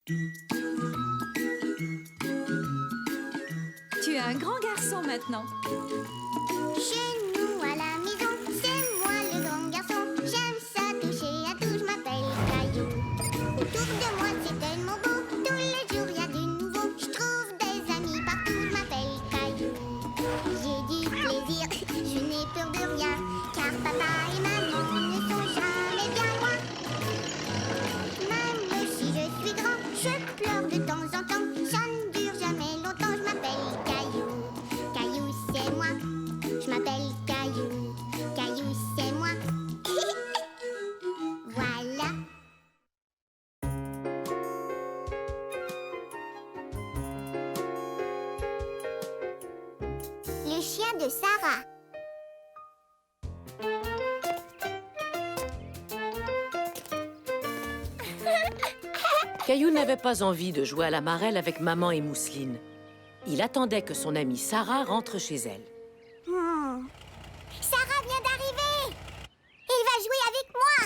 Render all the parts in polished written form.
Tu es un grand garçon maintenant. Chez nous à la maison, c'est moi le grand garçon. J'aime ça toucher à tout, je m'appelle Caillou. Autour de moi c'est tellement beau, tous les jours il y a du nouveau. Je trouve des amis partout, je m'appelle Caillou. J'ai du plaisir, je n'ai peur de rien, car papa et maman ne sont jamais bien loin. Même si je suis grand, je pleure de temps en temps. Ça ne dure jamais longtemps, je m'appelle Caillou. Caillou c'est moi. Je m'appelle Caillou, Caillou c'est moi. Voilà. Le chien de Sarah. Caillou n'avait pas envie de jouer à la marelle avec maman et Mousseline. Il attendait que son amie Sarah rentre chez elle. Sarah vient d'arriver. Il va jouer avec moi.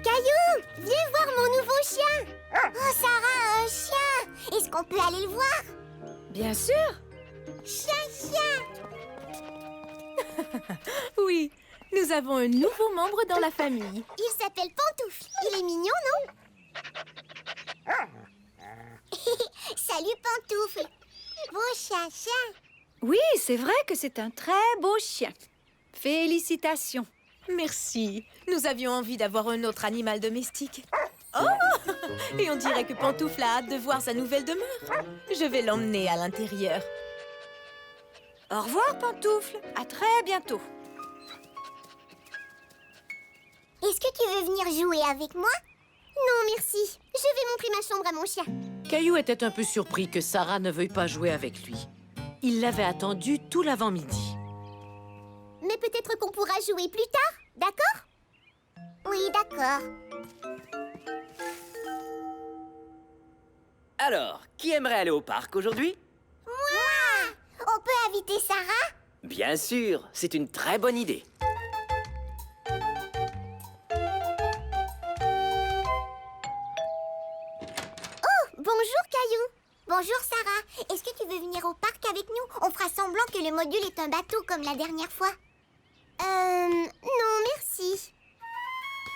Caillou, viens voir mon nouveau chien. Oh, Sarah a un chien. Est-ce qu'on peut aller le voir? Bien sûr. Chien. Oui, nous avons un nouveau membre dans la famille. Il s'appelle Pantoufle. Il est mignon, non? Salut, Pantoufle. Beau chien. Oui, c'est vrai que c'est un très beau chien. Félicitations. Merci. Nous avions envie d'avoir un autre animal domestique. Oh! Et on dirait que Pantoufle a hâte de voir sa nouvelle demeure. Je vais l'emmener à l'intérieur. Au revoir, Pantoufle. À très bientôt. Est-ce que tu veux venir jouer avec moi? Non, merci. Je vais montrer ma chambre à mon chien. Caillou était un peu surpris que Sarah ne veuille pas jouer avec lui. Il l'avait attendu tout l'avant-midi. Mais peut-être qu'on pourra jouer plus tard, d'accord? Oui, d'accord. Alors, qui aimerait aller au parc aujourd'hui? Moi! On peut inviter Sarah? Bien sûr, c'est une très bonne idée. Bonjour, Caillou. Bonjour, Sarah. Est-ce que tu veux venir au parc avec nous? On fera semblant que le module est un bateau comme la dernière fois. Non, merci.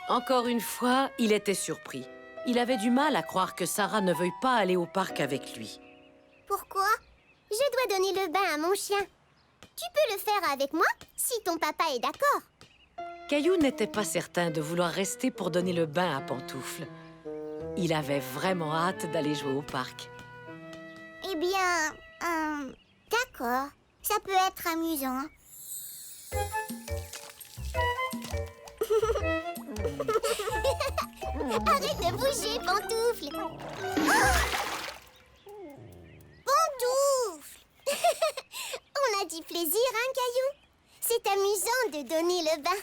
Encore une fois, il était surpris. Il avait du mal à croire que Sarah ne veuille pas aller au parc avec lui. Pourquoi? Je dois donner le bain à mon chien. Tu peux le faire avec moi, si ton papa est d'accord. Caillou n'était pas certain de vouloir rester pour donner le bain à Pantoufle. Il avait vraiment hâte d'aller jouer au parc. Eh bien, d'accord. Ça peut être amusant. Arrête de bouger, Pantoufle. Oh! Pantoufle. On a du plaisir, hein, Caillou? C'est amusant de donner le bain.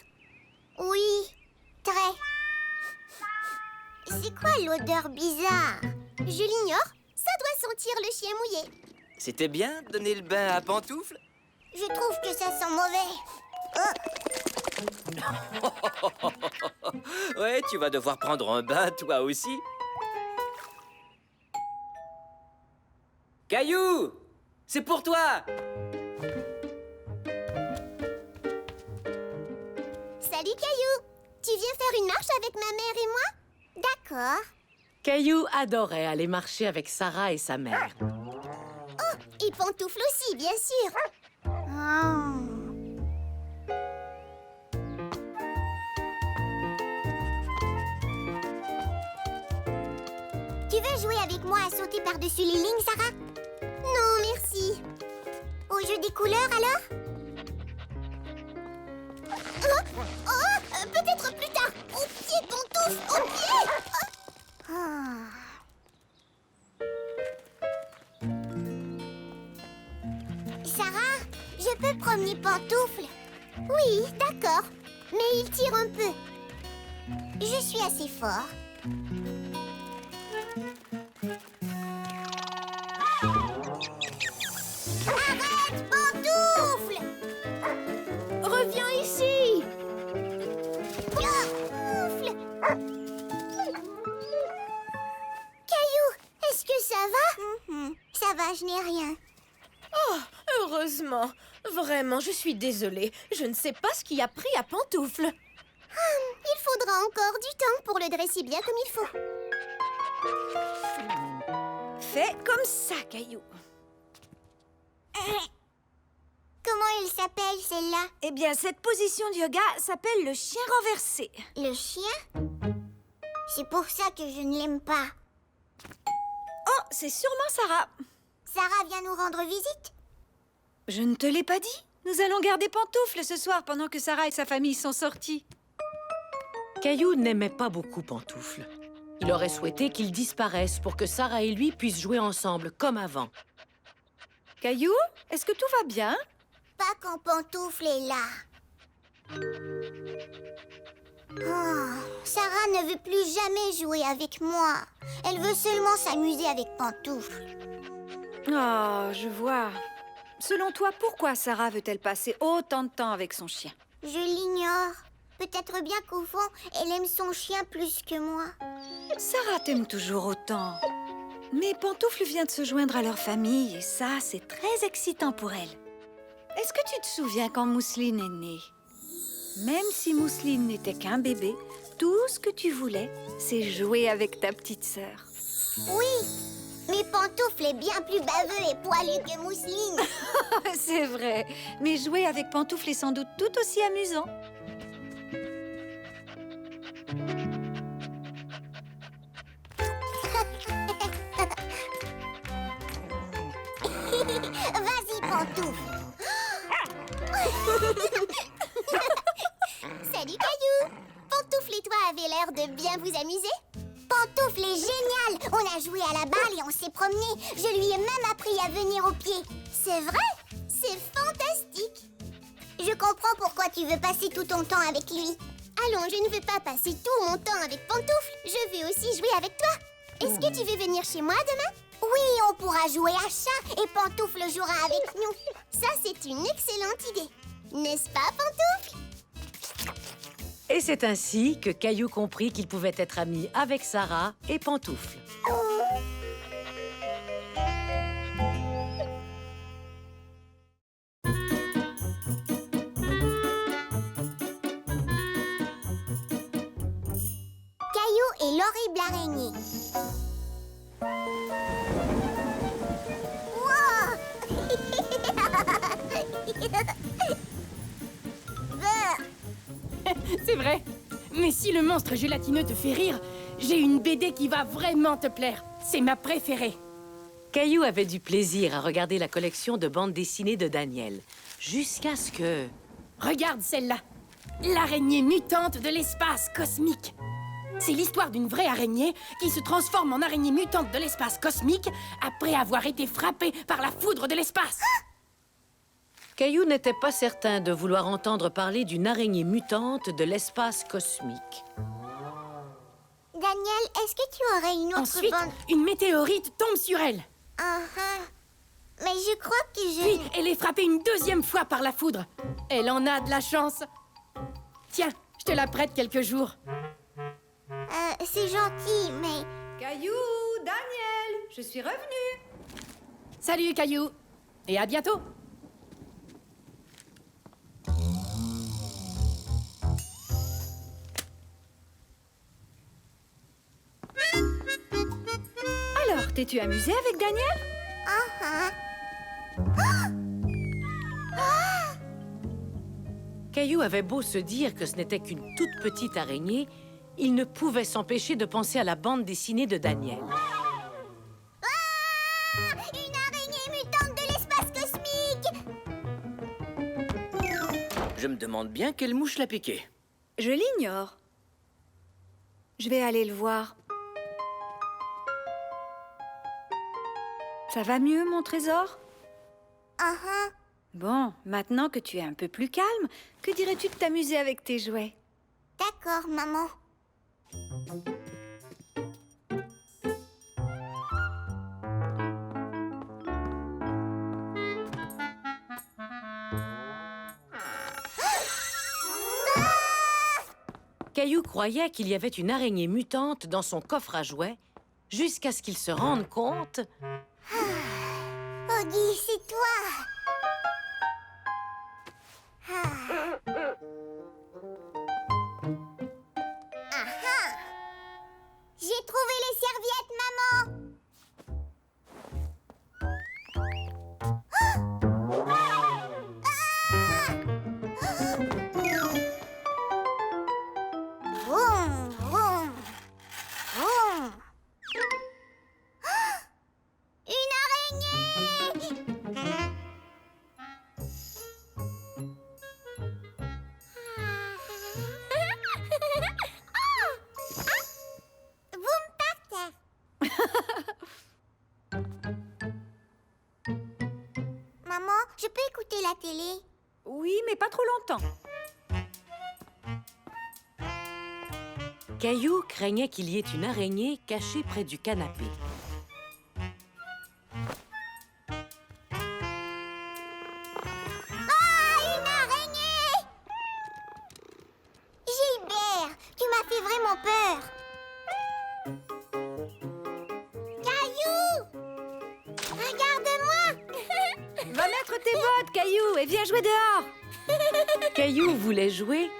Oui, très. C'est quoi l'odeur bizarre? Je l'ignore. Ça doit sentir le chien mouillé. C'était bien de donner le bain à Pantoufle? Je trouve que ça sent mauvais. Ouais, tu vas devoir prendre un bain, toi aussi. Caillou! C'est pour toi! Salut, Caillou. Tu viens faire une marche avec ma mère et moi? D'accord. Caillou adorait aller marcher avec Sarah et sa mère. Oh, et Pantoufle aussi, bien sûr. Oh. Tu veux jouer avec moi à sauter par-dessus les lignes, Sarah? Non, merci. Au jeu des couleurs, alors? Peut-être plus tard. Au pied, Pantoufle, au pied. Sarah, je peux promener Pantoufle? Oui, d'accord. Mais il tire un peu. Je suis assez fort. Arrête, Pantoufle! Reviens ici! Pantoufle! Ça va, je n'ai rien. Heureusement. Vraiment, je suis désolée. Je ne sais pas ce qui a pris à Pantoufle. Il faudra encore du temps pour le dresser bien comme il faut. Fais comme ça, Caillou. Comment il s'appelle, celle-là? Eh bien, cette position de yoga s'appelle le chien renversé. Le chien? C'est pour ça que je ne l'aime pas. Oh, c'est sûrement Sarah. Sarah vient nous rendre visite? Je ne te l'ai pas dit. Nous allons garder Pantoufle ce soir pendant que Sarah et sa famille sont sortis. Caillou n'aimait pas beaucoup Pantoufle. Il aurait souhaité qu'il disparaisse pour que Sarah et lui puissent jouer ensemble comme avant. Caillou, est-ce que tout va bien? Pas quand Pantoufle est là. Oh, Sarah ne veut plus jamais jouer avec moi. Elle veut seulement s'amuser avec Pantoufle. Oh, je vois. Selon toi, pourquoi Sarah veut-elle passer autant de temps avec son chien? Je l'ignore. Peut-être bien qu'au fond, elle aime son chien plus que moi. Sarah t'aime toujours autant. Mais Pantoufle vient de se joindre à leur famille et ça, c'est très excitant pour elle. Est-ce que tu te souviens quand Mousseline est née? Même si Mousseline n'était qu'un bébé, tout ce que tu voulais, c'est jouer avec ta petite sœur. Oui, mais Pantoufle est bien plus baveux et poilu que Mousseline. C'est vrai, mais jouer avec Pantoufle est sans doute tout aussi amusant. Vas-y, Pantoufle. Salut, Caillou. Pantoufle et toi avez l'air de bien vous amuser. Pantoufle est génial. On a joué à la balle et on s'est promené. Je lui ai même appris à venir au pied. C'est vrai? C'est fantastique. Je comprends pourquoi tu veux passer tout ton temps avec lui. Allons, je ne veux pas passer tout mon temps avec Pantoufle. Je veux aussi jouer avec toi. Est-ce que tu veux venir chez moi demain? Oui, on pourra jouer à chat et Pantoufle jouera avec nous. Ça, c'est une excellente idée. N'est-ce pas, Pantoufle? Et c'est ainsi que Caillou comprit qu'il pouvait être ami avec Sarah et Pantoufle. Caillou et l'horrible araignée. C'est vrai. Mais si le monstre gélatineux te fait rire, j'ai une BD qui va vraiment te plaire. C'est ma préférée. Caillou avait du plaisir à regarder la collection de bandes dessinées de Daniel, jusqu'à ce que... Regarde celle-là. L'araignée mutante de l'espace cosmique. C'est l'histoire d'une vraie araignée qui se transforme en araignée mutante de l'espace cosmique après avoir été frappée par la foudre de l'espace. Caillou n'était pas certain de vouloir entendre parler d'une araignée mutante de l'espace cosmique. Daniel, est-ce que tu aurais une autre Ensuite, bande? une météorite tombe sur elle. Mais je crois que Puis, elle est frappée une deuxième fois par la foudre. Elle en a de la chance. Tiens, je te la prête quelques jours. c'est gentil, mais... Caillou, Daniel, je suis revenue. Salut, Caillou. Et à bientôt. Alors, t'es-tu amusée avec Daniel? Caillou avait beau se dire que ce n'était qu'une toute petite araignée, il ne pouvait s'empêcher de penser à la bande dessinée de Daniel. Une araignée mutante de l'espace cosmique! Je me demande bien quelle mouche l'a piqué. Je l'ignore. Je vais aller le voir. Ça va mieux, mon trésor? Bon, maintenant que tu es un peu plus calme, que dirais-tu de t'amuser avec tes jouets? D'accord, maman. Caillou croyait qu'il y avait une araignée mutante dans son coffre à jouets, jusqu'à ce qu'il se rende compte Froggy, c'est toi. J'ai trouvé les serviettes, maman. Vroom, vroom, vroom. Une araignée! Vous me partez. Maman, je peux écouter la télé? Oui, mais pas trop longtemps. Caillou craignait qu'il y ait une araignée cachée près du canapé. Une araignée! Gilbert, tu m'as fait vraiment peur. Caillou! Regarde-moi! Va mettre tes bottes, Caillou, et viens jouer dehors. Caillou voulait jouer,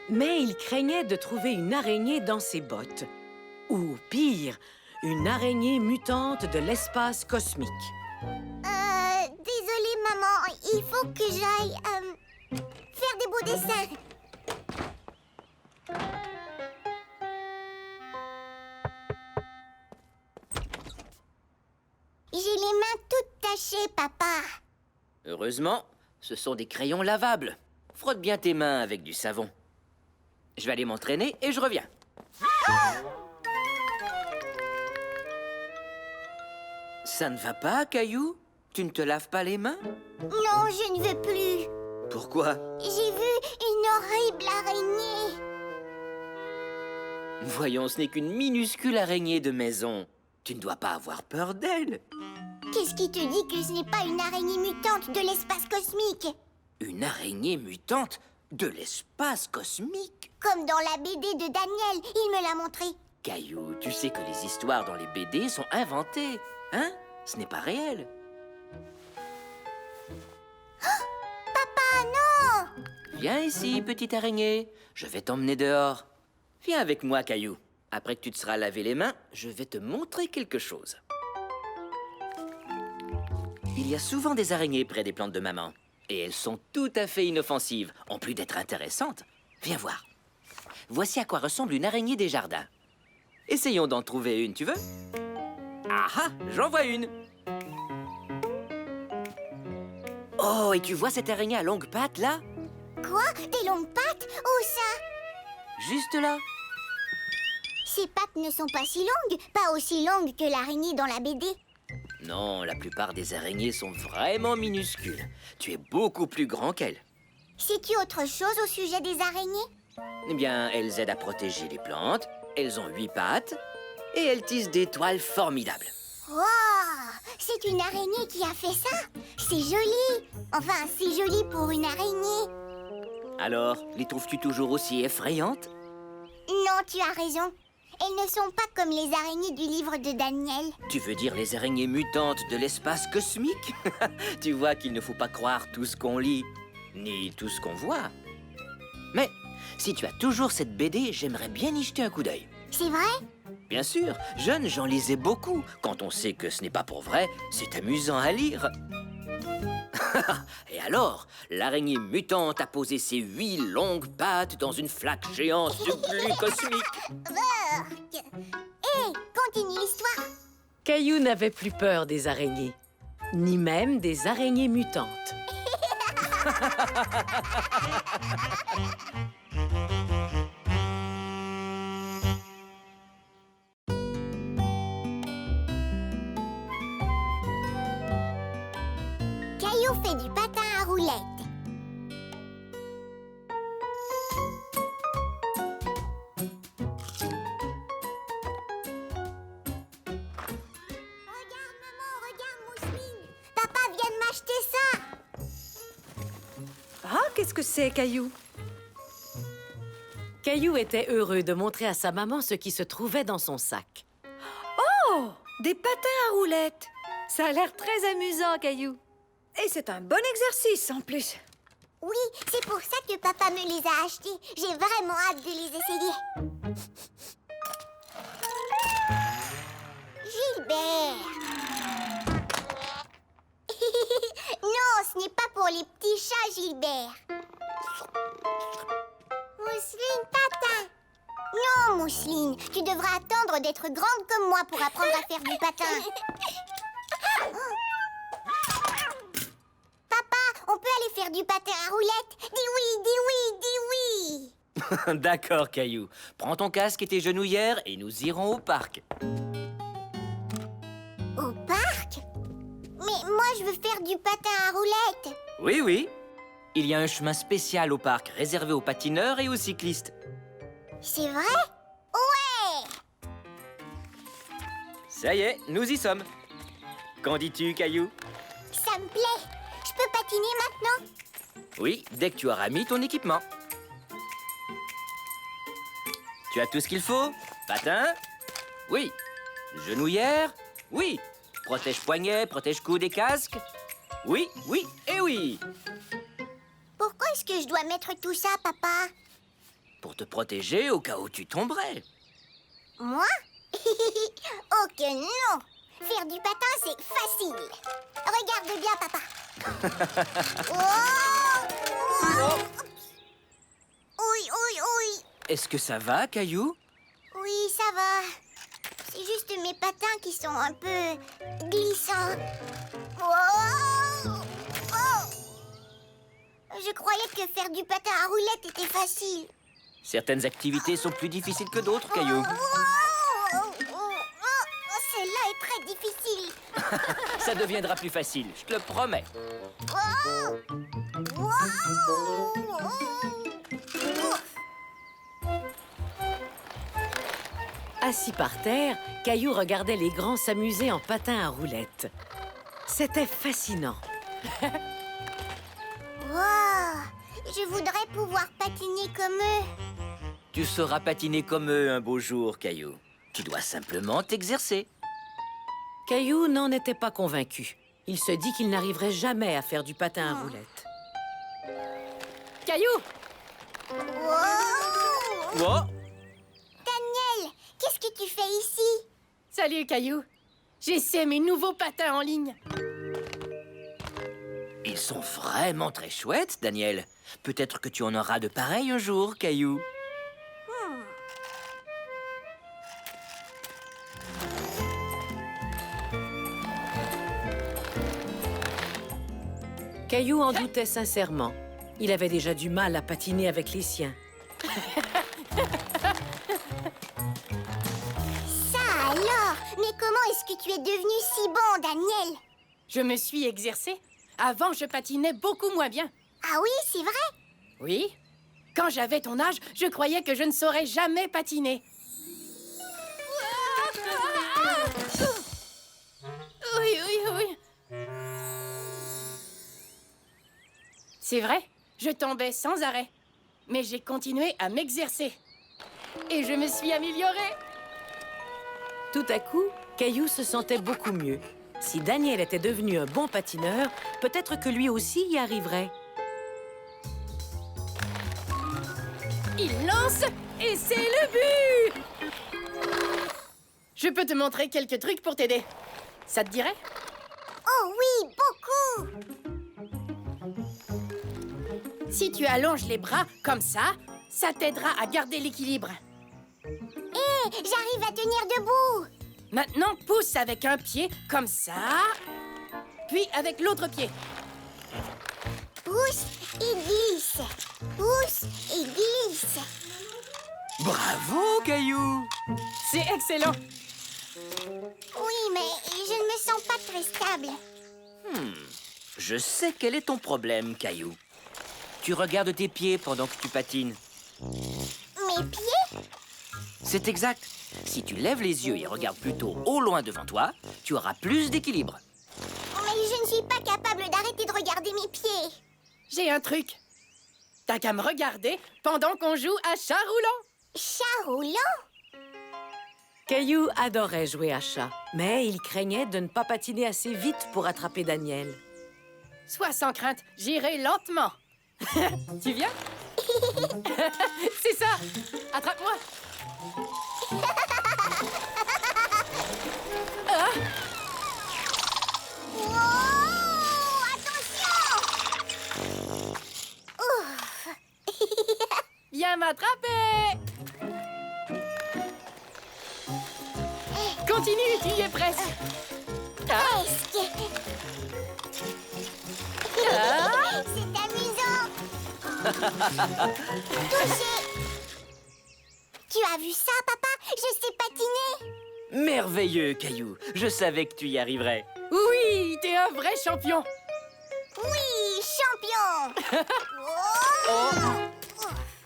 mais il craignait de trouver une araignée dans ses bottes. Ou pire, une araignée mutante de l'espace cosmique. Désolée, maman, il faut que j'aille faire des beaux dessins. J'ai les mains toutes tachées, papa. Heureusement, ce sont des crayons lavables. Frotte bien tes mains avec du savon. Je vais aller m'entraîner et je reviens. Ça ne va pas, Caillou? Tu ne te laves pas les mains? Non, je ne veux plus. Pourquoi? J'ai vu une horrible araignée. Voyons, ce n'est qu'une minuscule araignée de maison. Tu ne dois pas avoir peur d'elle. Qu'est-ce qui te dit que ce n'est pas une araignée mutante de l'espace cosmique? Une araignée mutante de l'espace cosmique? Comme dans la BD de Daniel, il me l'a montré. Caillou, tu sais que les histoires dans les BD sont inventées, hein? Ce n'est pas réel. Papa, non! Viens ici, petite araignée. Je vais t'emmener dehors. Viens avec moi, Caillou. Après que tu te seras lavé les mains, je vais te montrer quelque chose. Il y a souvent des araignées près des plantes de maman. Et elles sont tout à fait inoffensives, en plus d'être intéressantes. Viens voir. Voici à quoi ressemble une araignée des jardins. Essayons d'en trouver une, tu veux? Ah ah, j'en vois une. Oh, et tu vois cette araignée à longues pattes, là? Quoi? Des longues pattes? Où ça? Juste là. Ces pattes ne sont pas si longues, pas aussi longues que l'araignée dans la BD. Non, la plupart des araignées sont vraiment minuscules. Tu es beaucoup plus grand qu'elles. Sais-tu autre chose au sujet des araignées? Eh bien, elles aident à protéger les plantes, elles ont 8 pattes, et elles tissent des toiles formidables. Wow! C'est une araignée qui a fait ça? C'est joli! Enfin, c'est joli pour une araignée. Alors, les trouves-tu toujours aussi effrayantes? Non, tu as raison. Elles ne sont pas comme les araignées du livre de Daniel. Tu veux dire les araignées mutantes de l'espace cosmique? Tu vois qu'il ne faut pas croire tout ce qu'on lit, ni tout ce qu'on voit. Mais si tu as toujours cette BD, j'aimerais bien y jeter un coup d'œil. C'est vrai? Bien sûr, jeune, j'en lisais beaucoup. Quand on sait que ce n'est pas pour vrai, c'est amusant à lire. Et alors, l'araignée mutante a posé ses 8 longues pattes dans une flaque géante de glu cosmique. Hé, continue l'histoire. Caillou n'avait plus peur des araignées, ni même des araignées mutantes. Caillou fait du patin à roulettes. Regarde, maman, regarde, Mousseline. Papa vient de m'acheter ça. Ah, qu'est-ce que c'est, Caillou? Caillou était heureux de montrer à sa maman ce qui se trouvait dans son sac. Oh, des patins à roulettes. Ça a l'air très amusant, Caillou. Et c'est un bon exercice, en plus. Oui, c'est pour ça que papa me les a achetés. J'ai vraiment hâte de les essayer. Gilbert. Non, ce n'est pas pour les petits chats, Gilbert. Mousseline, patin. Non, Mousseline, tu devras attendre d'être grande comme moi pour apprendre à faire du patin. Papa, on peut aller faire du patin à roulettes? Dis oui, dis oui, dis oui. D'accord, Caillou. Prends ton casque et tes genouillères et nous irons au parc. Au parc? Mais moi, je veux faire du patin à roulettes. Oui, oui. Il y a un chemin spécial au parc, réservé aux patineurs et aux cyclistes. C'est vrai? Ouais! Ça y est, nous y sommes. Qu'en dis-tu, Caillou? Ça me plaît. Je peux patiner maintenant? Oui, dès que tu auras mis ton équipement. Tu as tout ce qu'il faut? Patin? Oui. Genouillère? Oui. Protège-poignet, protège-coude et casque? Oui, oui et oui. Pourquoi est-ce que je dois mettre tout ça, papa? Pour te protéger au cas où tu tomberais. Moi? Oh que non! Faire du patin, c'est facile. Regarde bien, papa. Oh! Oh! Oui, oui, oui. Est-ce que ça va, Caillou? Oui, ça va. C'est juste mes patins qui sont un peu glissants. Oh! Oh! Je croyais que faire du patin à roulettes était facile. Certaines activités sont plus difficiles que d'autres, Caillou. Celle-là est très difficile. Ça deviendra plus facile, je te le promets. Assis par terre, Caillou regardait les grands s'amuser en patin à roulettes. C'était fascinant. Wow! Je voudrais pouvoir patiner comme eux. Tu sauras patiner comme eux un beau jour, Caillou. Tu dois simplement t'exercer. Caillou n'en était pas convaincu. Il se dit qu'il n'arriverait jamais à faire du patin à roulettes. Caillou! Wow! Oh! Daniel, qu'est-ce que tu fais ici? Salut, Caillou! J'essaie mes nouveaux patins en ligne. Ils sont vraiment très chouettes, Daniel. Peut-être que tu en auras de pareils un jour, Caillou. Caillou en doutait sincèrement. Il avait déjà du mal à patiner avec les siens. Ça alors? Mais comment est-ce que tu es devenu si bon, Daniel? Je me suis exercée. Avant, je patinais beaucoup moins bien. Ah oui, c'est vrai? Oui. Quand j'avais ton âge, je croyais que je ne saurais jamais patiner. Oui, oui, oui. C'est vrai, je tombais sans arrêt. Mais j'ai continué à m'exercer. Et je me suis améliorée. Tout à coup, Caillou se sentait beaucoup mieux. Si Daniel était devenu un bon patineur, peut-être que lui aussi y arriverait. Il lance et c'est le but! Je peux te montrer quelques trucs pour t'aider. Ça te dirait? Oh oui, beaucoup! Si tu allonges les bras comme ça t'aidera à garder l'équilibre. Hé, j'arrive à tenir debout! Maintenant, pousse avec un pied comme ça, puis avec l'autre pied. Pousse et glisse. Pousse et glisse. Bravo, Caillou! C'est excellent. Oui, mais je ne me sens pas très stable. Je sais quel est ton problème, Caillou. Tu regardes tes pieds pendant que tu patines. Mes pieds? C'est exact. Si tu lèves les yeux et regardes plutôt au loin devant toi, tu auras plus d'équilibre. Mais je ne suis pas capable d'arrêter de regarder mes pieds. J'ai un truc. T'as qu'à me regarder pendant qu'on joue à chat roulant. Chat roulant? Caillou adorait jouer à chat, mais il craignait de ne pas patiner assez vite pour attraper Daniel. Sois sans crainte, j'irai lentement. Tu viens? C'est ça! Attrape-moi! Wow, attention! Viens m'attraper! Continue, tu y es presque. Presque. C'est amusant. Touché. Tu as vu ça, papa? Je sais patiner. Merveilleux, Caillou. Je savais que tu y arriverais. Oui, t'es un vrai champion. Oui, champion.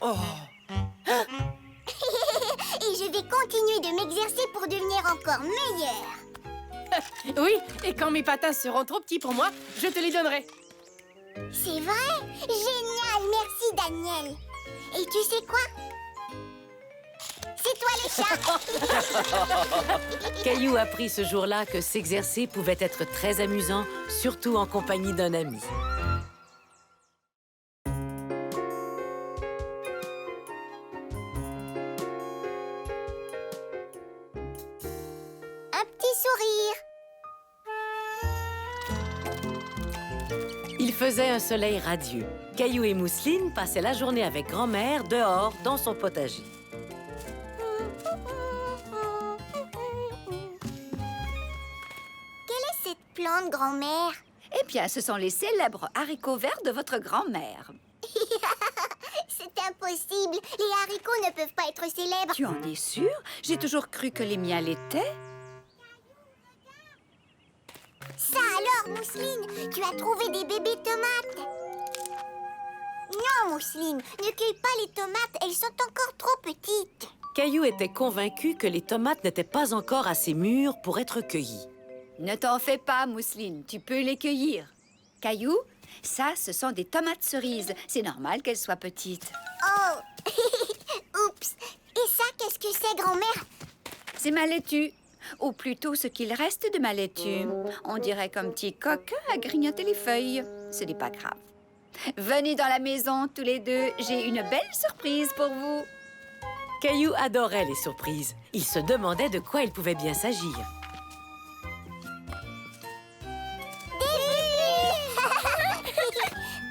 Oh. Et je vais continuer de m'exercer pour devenir encore meilleure. Oui, et quand mes patins seront trop petits pour moi, je te les donnerai. C'est vrai? Génial, merci Daniel. Et tu sais quoi? C'est toi le chat. Caillou apprit ce jour-là que s'exercer pouvait être très amusant, surtout en compagnie d'un ami. Un petit sourire. Il faisait un soleil radieux. Caillou et Mousseline passaient la journée avec grand-mère dehors dans son potager. Quelle est cette plante, grand-mère? Eh bien, ce sont les célèbres haricots verts de votre grand-mère. C'est impossible. Les haricots ne peuvent pas être célèbres. Tu en es sûre? J'ai toujours cru que les miens l'étaient. Ça alors, Mousseline, tu as trouvé des bébés tomates. Non, Mousseline, ne cueille pas les tomates, elles sont encore trop petites. Caillou était convaincu que les tomates n'étaient pas encore assez mûres pour être cueillies. Ne t'en fais pas, Mousseline, tu peux les cueillir. Caillou, ça, ce sont des tomates cerises. C'est normal qu'elles soient petites. Oh. Oups. Et ça, qu'est-ce que c'est, grand-mère? C'est ma laitue. Ou plutôt ce qu'il reste de ma laitue. On dirait qu'un petit coquin a grignoté les feuilles. Ce n'est pas grave. Venez dans la maison, tous les deux. J'ai une belle surprise pour vous. Caillou adorait les surprises. Il se demandait de quoi il pouvait bien s'agir.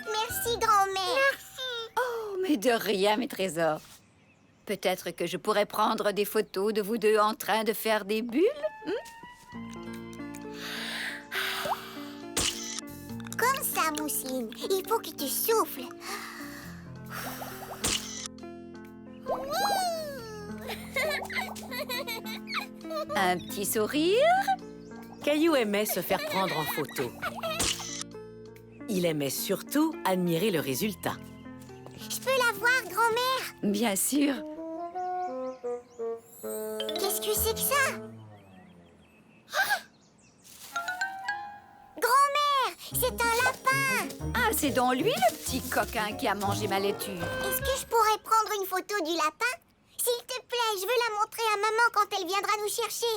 Merci, grand-mère. Oh, mais de rien, mes trésors. Peut-être que je pourrais prendre des photos de vous deux en train de faire des bulles. Comme ça, Mousseline. Il faut que tu souffles. Un petit sourire. Caillou aimait se faire prendre en photo. Il aimait surtout admirer le résultat. Je peux la voir, grand-mère? Bien sûr. Qu'est-ce que c'est que ça? Ah! Grand-mère, c'est un lapin. Ah, c'est donc lui, le petit coquin qui a mangé ma laitue. Est-ce que je pourrais prendre une photo du lapin? S'il te plaît, je veux la montrer à maman quand elle viendra nous chercher.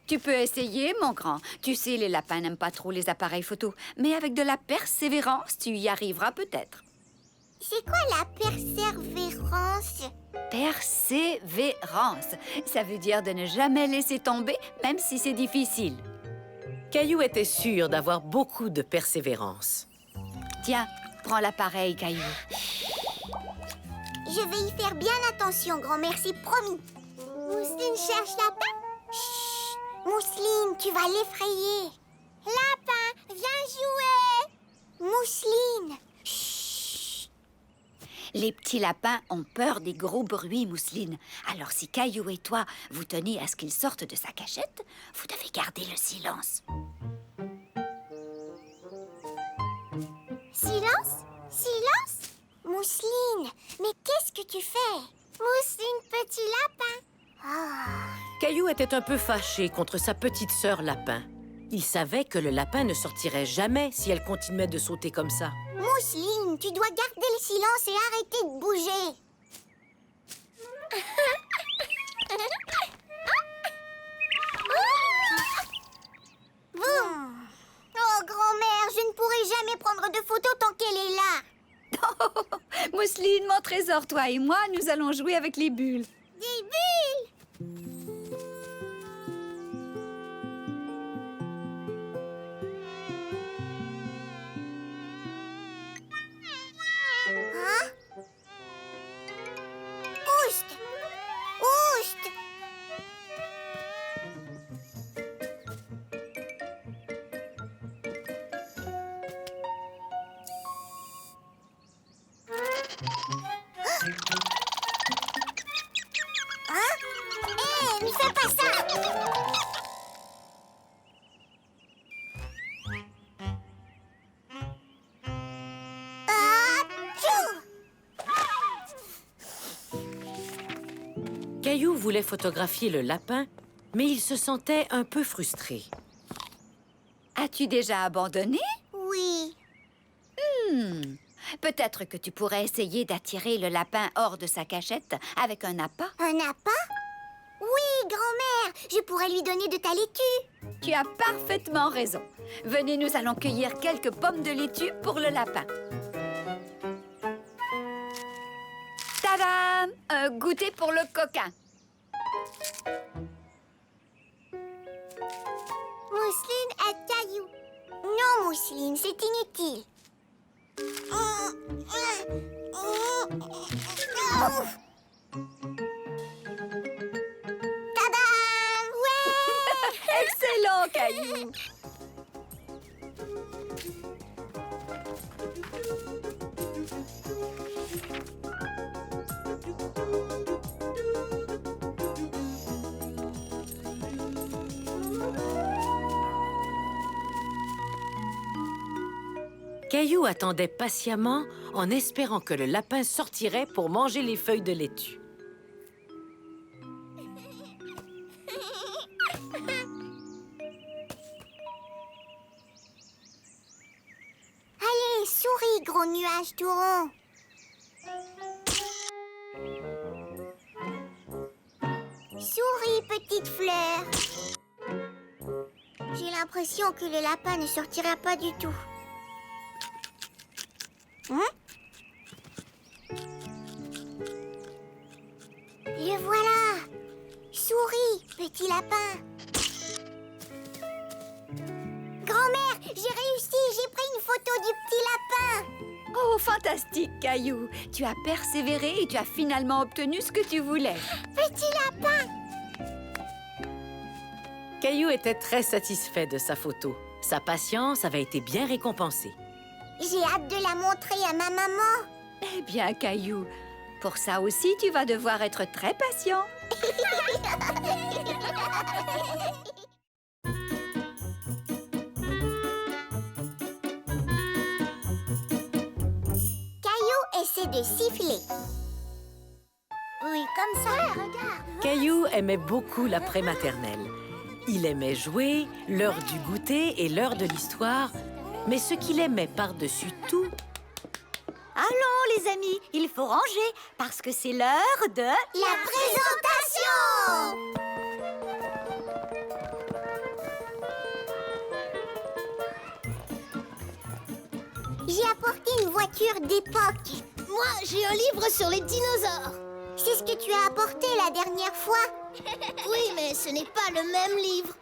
Tu peux essayer, mon grand. Tu sais, les lapins n'aiment pas trop les appareils photo. Mais avec de la persévérance, tu y arriveras peut-être. C'est quoi la persévérance? Persévérance. Ça veut dire de ne jamais laisser tomber, même si c'est difficile. Caillou était sûr d'avoir beaucoup de persévérance. Tiens, prends l'appareil, Caillou. Je vais y faire bien attention, grand-mère, c'est promis. Mousseline cherche lapin. Chut! Mousseline, tu vas l'effrayer. Lapin, viens jouer. Mousseline. Chut! Les petits lapins ont peur des gros bruits, Mousseline. Alors si Caillou et toi, vous tenez à ce qu'ils sortent de sa cachette, vous devez garder le silence. Silence? Silence? Mousseline, mais qu'est-ce que tu fais? Mousseline, petit lapin. Caillou était un peu fâché contre sa petite sœur lapin. Il savait que le lapin ne sortirait jamais si elle continuait de sauter comme ça. Mousseline, tu dois garder le silence et arrêter de bouger. Mousseline, mon trésor, toi et moi, nous allons jouer avec les bulles. Des bulles! Hein? Oust! Oust! Hein? Hé, ne fais pas ça! Tchou! Caillou voulait photographier le lapin, mais il se sentait un peu frustré. As-tu déjà abandonné? Oui. Peut-être que tu pourrais essayer d'attirer le lapin hors de sa cachette avec un appât. Un appât? Oui, grand-mère, je pourrais lui donner de ta laitue. Tu as parfaitement raison. Venez, nous allons cueillir quelques pommes de laitue pour le lapin. Tadam! Un goûter pour le coquin. Mousseline et Caillou. Non, Mousseline, c'est inutile. Tadam! Ouais! Excellent, Caillou! Caillou attendait patiemment en espérant que le lapin sortirait pour manger les feuilles de laitue. Allez, souris, gros nuage tout rond. Souris, petite fleur. J'ai l'impression que le lapin ne sortira pas du tout. Hein? Le voilà. Souris, petit lapin. Grand-mère, j'ai réussi, j'ai pris une photo du petit lapin. Oh, fantastique, Caillou! Tu as persévéré et tu as finalement obtenu ce que tu voulais. Petit lapin. Caillou était très satisfait de sa photo. Sa patience avait été bien récompensée. J'ai hâte de la montrer à ma maman. Eh bien, Caillou, pour ça aussi, tu vas devoir être très patient. Caillou essaie de siffler. Oui, comme ça, regarde. Caillou aimait beaucoup la prématernelle. Il aimait jouer, l'heure du goûter et l'heure de l'histoire, mais ce qu'il aimait par-dessus tout, Allons, les amis, il faut ranger parce que c'est l'heure de... La présentation! J'ai apporté une voiture d'époque. Moi, j'ai un livre sur les dinosaures. C'est ce que tu as apporté la dernière fois. Oui, mais ce n'est pas le même livre.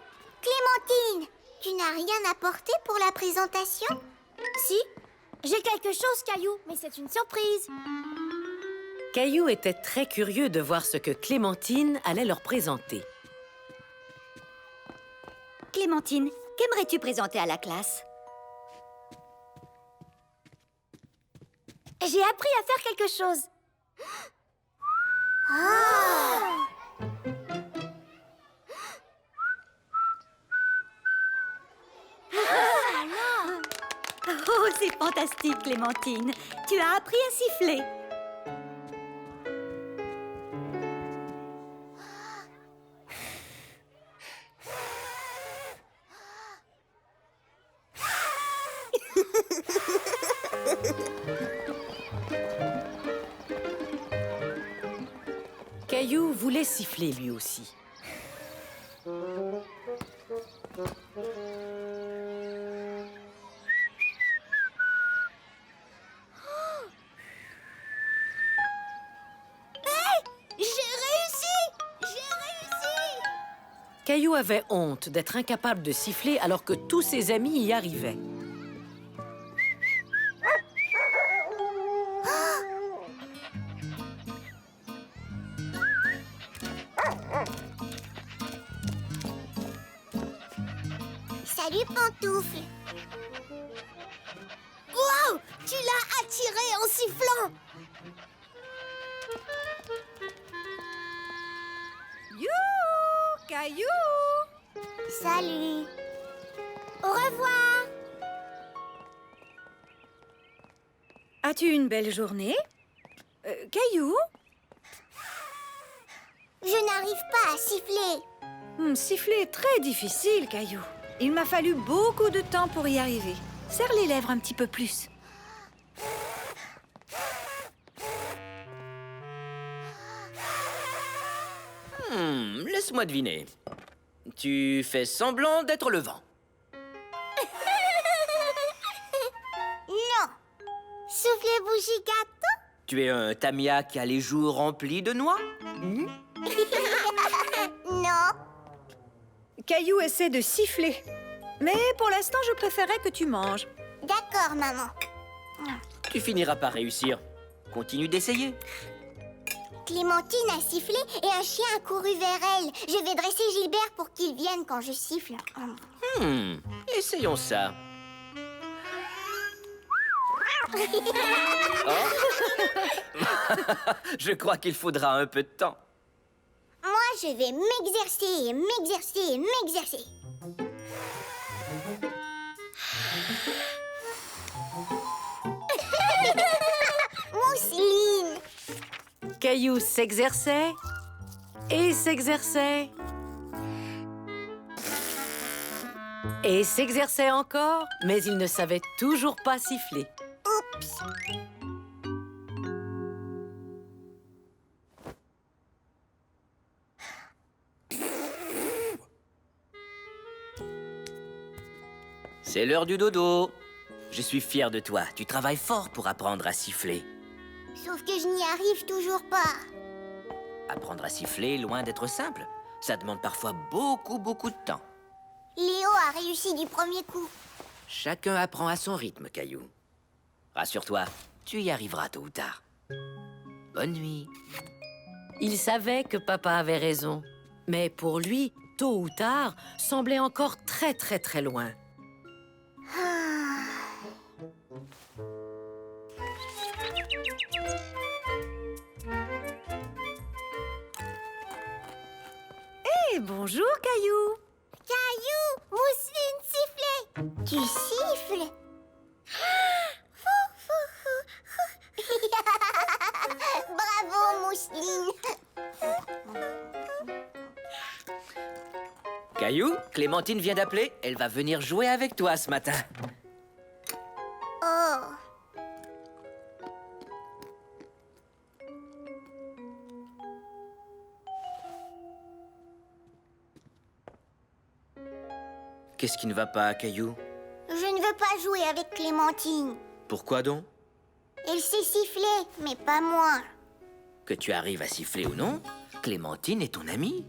Clémentine, tu n'as rien apporté pour la présentation? Si, j'ai quelque chose, Caillou, mais c'est une surprise. Caillou était très curieux de voir ce que Clémentine allait leur présenter. Clémentine, qu'aimerais-tu présenter à la classe? J'ai appris à faire quelque chose. Ah! Oh, c'est fantastique, Clémentine. Tu as appris à siffler. Caillou voulait siffler lui aussi. Caillou avait honte d'être incapable de siffler alors que tous ses amis y arrivaient. Salut, Pantoufle. Wow! Tu l'as attiré en sifflant. Youhou, Caillou! Salut. Au revoir. As-tu une belle journée? Caillou? Je n'arrive pas à siffler. Siffler est très difficile, Caillou. Il m'a fallu beaucoup de temps pour y arriver. Serre les lèvres un petit peu plus. Laisse-moi deviner. Tu fais semblant d'être le vent. Non. Soufflez bougie gâteau. Tu es un tamia qui a les joues remplies de noix? Non. Caillou essaie de siffler. Mais pour l'instant, je préférais que tu manges. D'accord, maman. Tu finiras par réussir. Continue d'essayer. Clémentine a sifflé et un chien a couru vers elle. Je vais dresser Gilbert pour qu'il vienne quand je siffle. Essayons ça. Je crois qu'il faudra un peu de temps. Moi, je vais m'exercer et m'exercer et m'exercer. Mousseline. Caillou s'exerçait et s'exerçait. Et s'exerçait encore, mais il ne savait toujours pas siffler. Oups. C'est l'heure du dodo. Je suis fier de toi. Tu travailles fort pour apprendre à siffler. Sauf que je n'y arrive toujours pas. Apprendre à siffler, loin d'être simple. Ça demande parfois beaucoup de temps. Léo a réussi du premier coup. Chacun apprend à son rythme, Caillou. Rassure-toi, tu y arriveras tôt ou tard. Bonne nuit. Il savait que papa avait raison. Mais pour lui, tôt ou tard, semblait encore très loin. Eh, bonjour, Caillou. Caillou, Mousseline, sifflez. Tu siffles. Bravo, Mousseline. Caillou, Clémentine vient d'appeler. Elle va venir jouer avec toi ce matin. Oh. Qu'est-ce qui ne va pas, Caillou? Je ne veux pas jouer avec Clémentine. Pourquoi donc? Elle sait siffler, mais pas moi. Que tu arrives à siffler ou non, Clémentine est ton amie.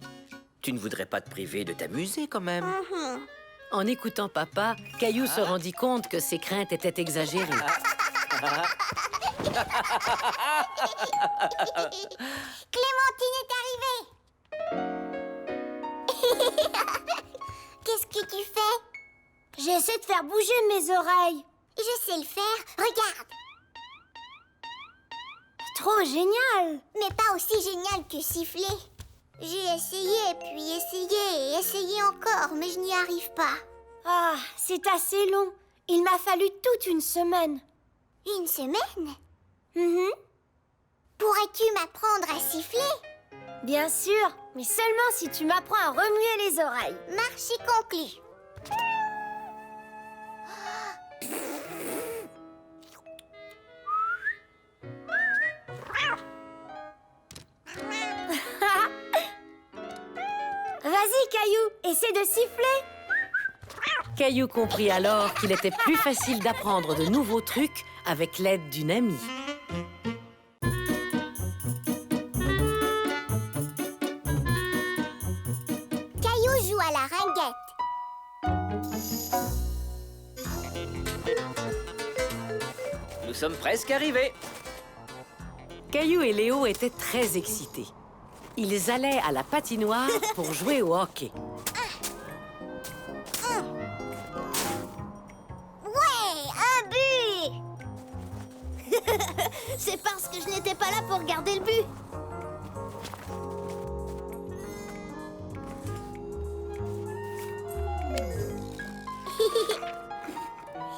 Tu ne voudrais pas te priver de t'amuser quand même. En écoutant papa, Caillou se rendit compte que ses craintes étaient exagérées. Clémentine est arrivée. Qu'est-ce que tu fais? J'essaie de faire bouger mes oreilles. Je sais le faire. Regarde. Trop génial. Mais pas aussi génial que siffler. J'ai essayé, puis essayé et essayé encore, mais je n'y arrive pas. Ah, c'est assez long. Il m'a fallu toute une semaine. Une semaine? Pourrais-tu m'apprendre à siffler? Bien sûr, mais seulement si tu m'apprends à remuer les oreilles. Marché conclu. Vas-y, Caillou, essaie de siffler. Caillou comprit alors qu'il était plus facile d'apprendre de nouveaux trucs avec l'aide d'une amie. Caillou joue à la ringuette. Nous sommes presque arrivés. Caillou et Léo étaient très excités. Ils allaient à la patinoire pour jouer au hockey. Ouais, un but! C'est parce que je n'étais pas là pour garder le but.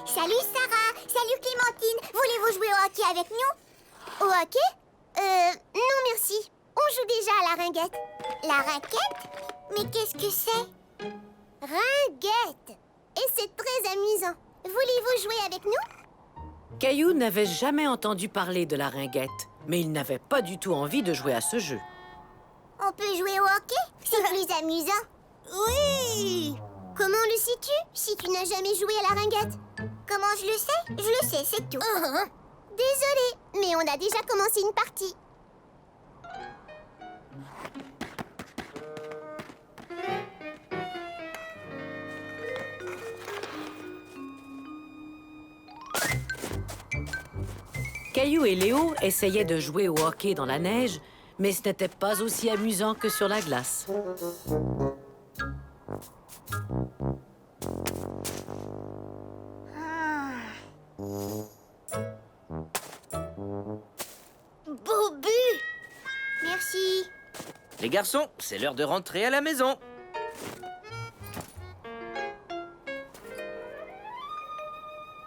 Salut Sarah, salut Clémentine. Voulez-vous jouer au hockey avec nous? Au hockey? Non merci. On joue déjà à la ringuette. La raquette? Mais qu'est-ce que c'est? Ringuette. Et c'est très amusant. Voulez-vous jouer avec nous? Caillou n'avait jamais entendu parler de la ringuette, mais il n'avait pas du tout envie de jouer à ce jeu. On peut jouer au hockey? C'est plus amusant. Oui! Comment le sais-tu si tu n'as jamais joué à la ringuette? Comment je le sais? Je le sais, c'est tout. Désolée, mais on a déjà commencé une partie. Caillou et Léo essayaient de jouer au hockey dans la neige, mais ce n'était pas aussi amusant que sur la glace. Beau but! Merci. Les garçons, c'est l'heure de rentrer à la maison.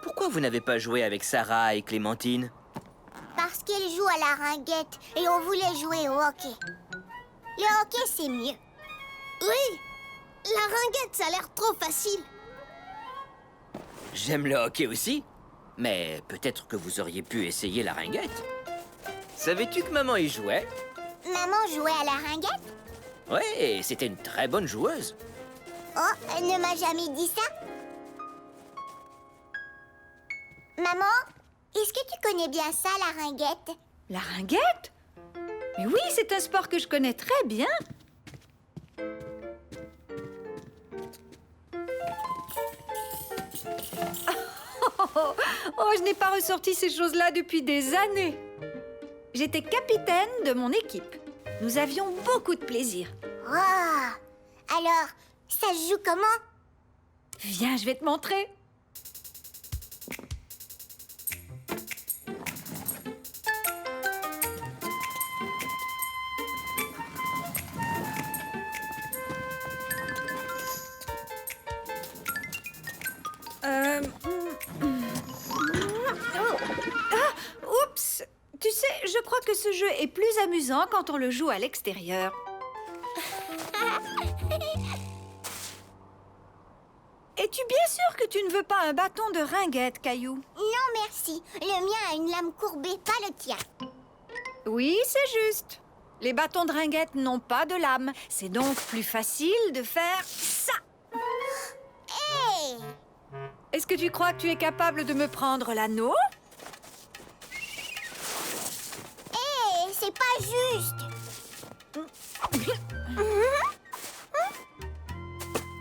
Pourquoi vous n'avez pas joué avec Sarah et Clémentine? Parce qu'elle joue à la ringuette et on voulait jouer au hockey. Le hockey, c'est mieux. Oui, la ringuette, ça a l'air trop facile. J'aime le hockey aussi, mais peut-être que vous auriez pu essayer la ringuette. Savais-tu que maman y jouait? Maman jouait à la ringuette? Ouais, et c'était une très bonne joueuse. Oh, elle ne m'a jamais dit ça. Maman, est-ce que tu connais bien ça, la ringuette? La ringuette? Mais oui, c'est un sport que je connais très bien. Oh, je n'ai pas ressorti ces choses-là depuis des années. J'étais capitaine de mon équipe. Nous avions beaucoup de plaisir. Oh, alors, ça se joue comment? Viens, je vais te montrer. Oups! Tu sais, je crois que ce jeu est plus amusant quand on le joue à l'extérieur. Es-tu bien sûr que tu ne veux pas un bâton de ringuette, Caillou? Non, merci. Le mien a une lame courbée, pas le tien. Oui, c'est juste. Les bâtons de ringuette n'ont pas de lame. C'est donc plus facile de faire ça. Hé! Est-ce que tu crois que tu es capable de me prendre l'anneau? Hé, c'est pas juste.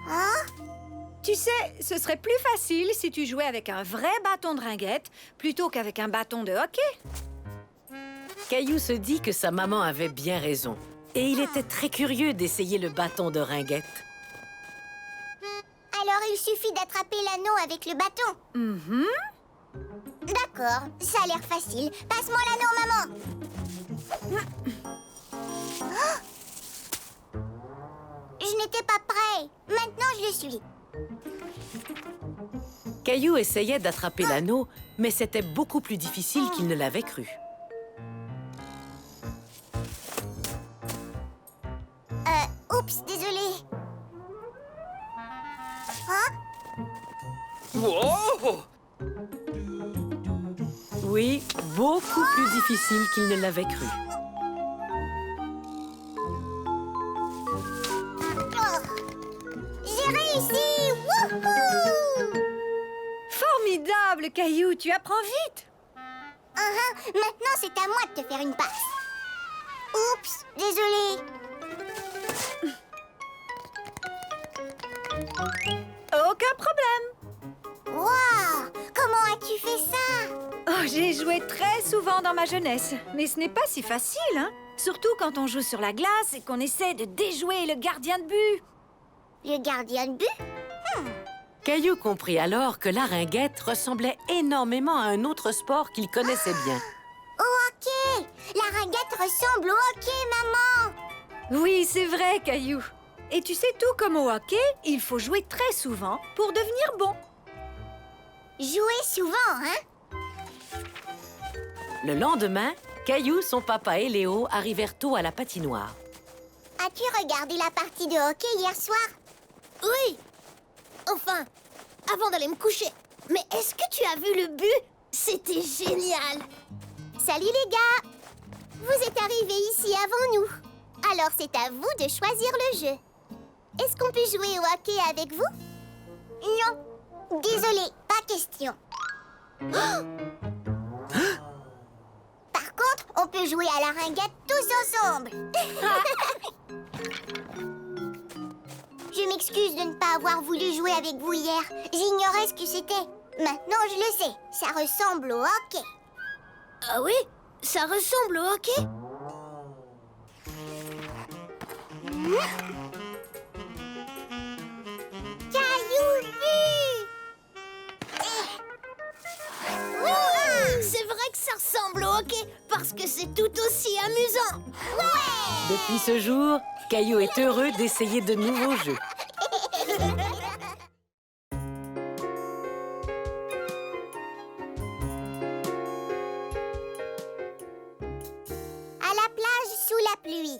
Hein? Tu sais, ce serait plus facile si tu jouais avec un vrai bâton de ringuette plutôt qu'avec un bâton de hockey. Caillou se dit que sa maman avait bien raison. Et il était très curieux d'essayer le bâton de ringuette. Alors il suffit d'attraper l'anneau avec le bâton. Mhm. D'accord, ça a l'air facile. Passe-moi l'anneau, maman. Oh! Je n'étais pas prêt. Maintenant, je le suis. Caillou essayait d'attraper l'anneau, mais c'était beaucoup plus difficile qu'il ne l'avait cru. Oups, désolé. Hein? Wow! Oui, beaucoup plus difficile qu'il ne l'avait cru. Oh! J'ai réussi! Wouhou! Formidable, Caillou, tu apprends vite. Maintenant, c'est à moi de te faire une passe. Oups, désolé. Aucun problème. Waouh! Comment as-tu fait ça? Oh, j'ai joué très souvent dans ma jeunesse, mais ce n'est pas si facile, hein? Surtout quand on joue sur la glace et qu'on essaie de déjouer le gardien de but. Le gardien de but? Caillou comprit alors que la ringuette ressemblait énormément à un autre sport qu'il connaissait bien. Au hockey! La ringuette ressemble au hockey, maman! Oui, c'est vrai, Caillou. Et tu sais, tout comme au hockey, il faut jouer très souvent pour devenir bon. Jouer souvent, hein? Le lendemain, Caillou, son papa et Léo arrivèrent tôt à la patinoire. As-tu regardé la partie de hockey hier soir? Oui. Enfin, avant d'aller me coucher. Mais est-ce que tu as vu le but? C'était génial. Salut les gars! Vous êtes arrivés ici avant nous. Alors c'est à vous de choisir le jeu. Est-ce qu'on peut jouer au hockey avec vous? Non. Désolé, pas question. Par contre, on peut jouer à la ringuette tous ensemble. Je m'excuse de ne pas avoir voulu jouer avec vous hier. J'ignorais ce que c'était. Maintenant, je le sais. Ça ressemble au hockey. Ah oui? Ça ressemble au hockey? Caillou but! C'est vrai que ça ressemble au hockey parce que c'est tout aussi amusant. Depuis ce jour, Caillou est heureux d'essayer de nouveaux jeux. À la plage sous la pluie.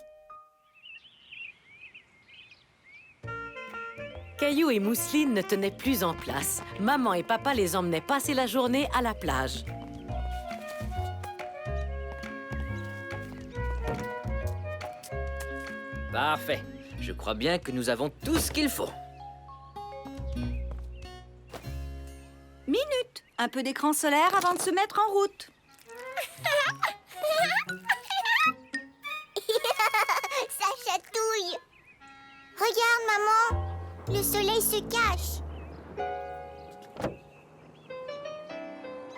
Caillou et Mousseline ne tenaient plus en place. Maman et papa les emmenaient passer la journée à la plage. Parfait. Je crois bien que nous avons tout ce qu'il faut. Minute. Un peu d'écran solaire avant de se mettre en route. Ça chatouille. Regarde, maman. Le soleil se cache.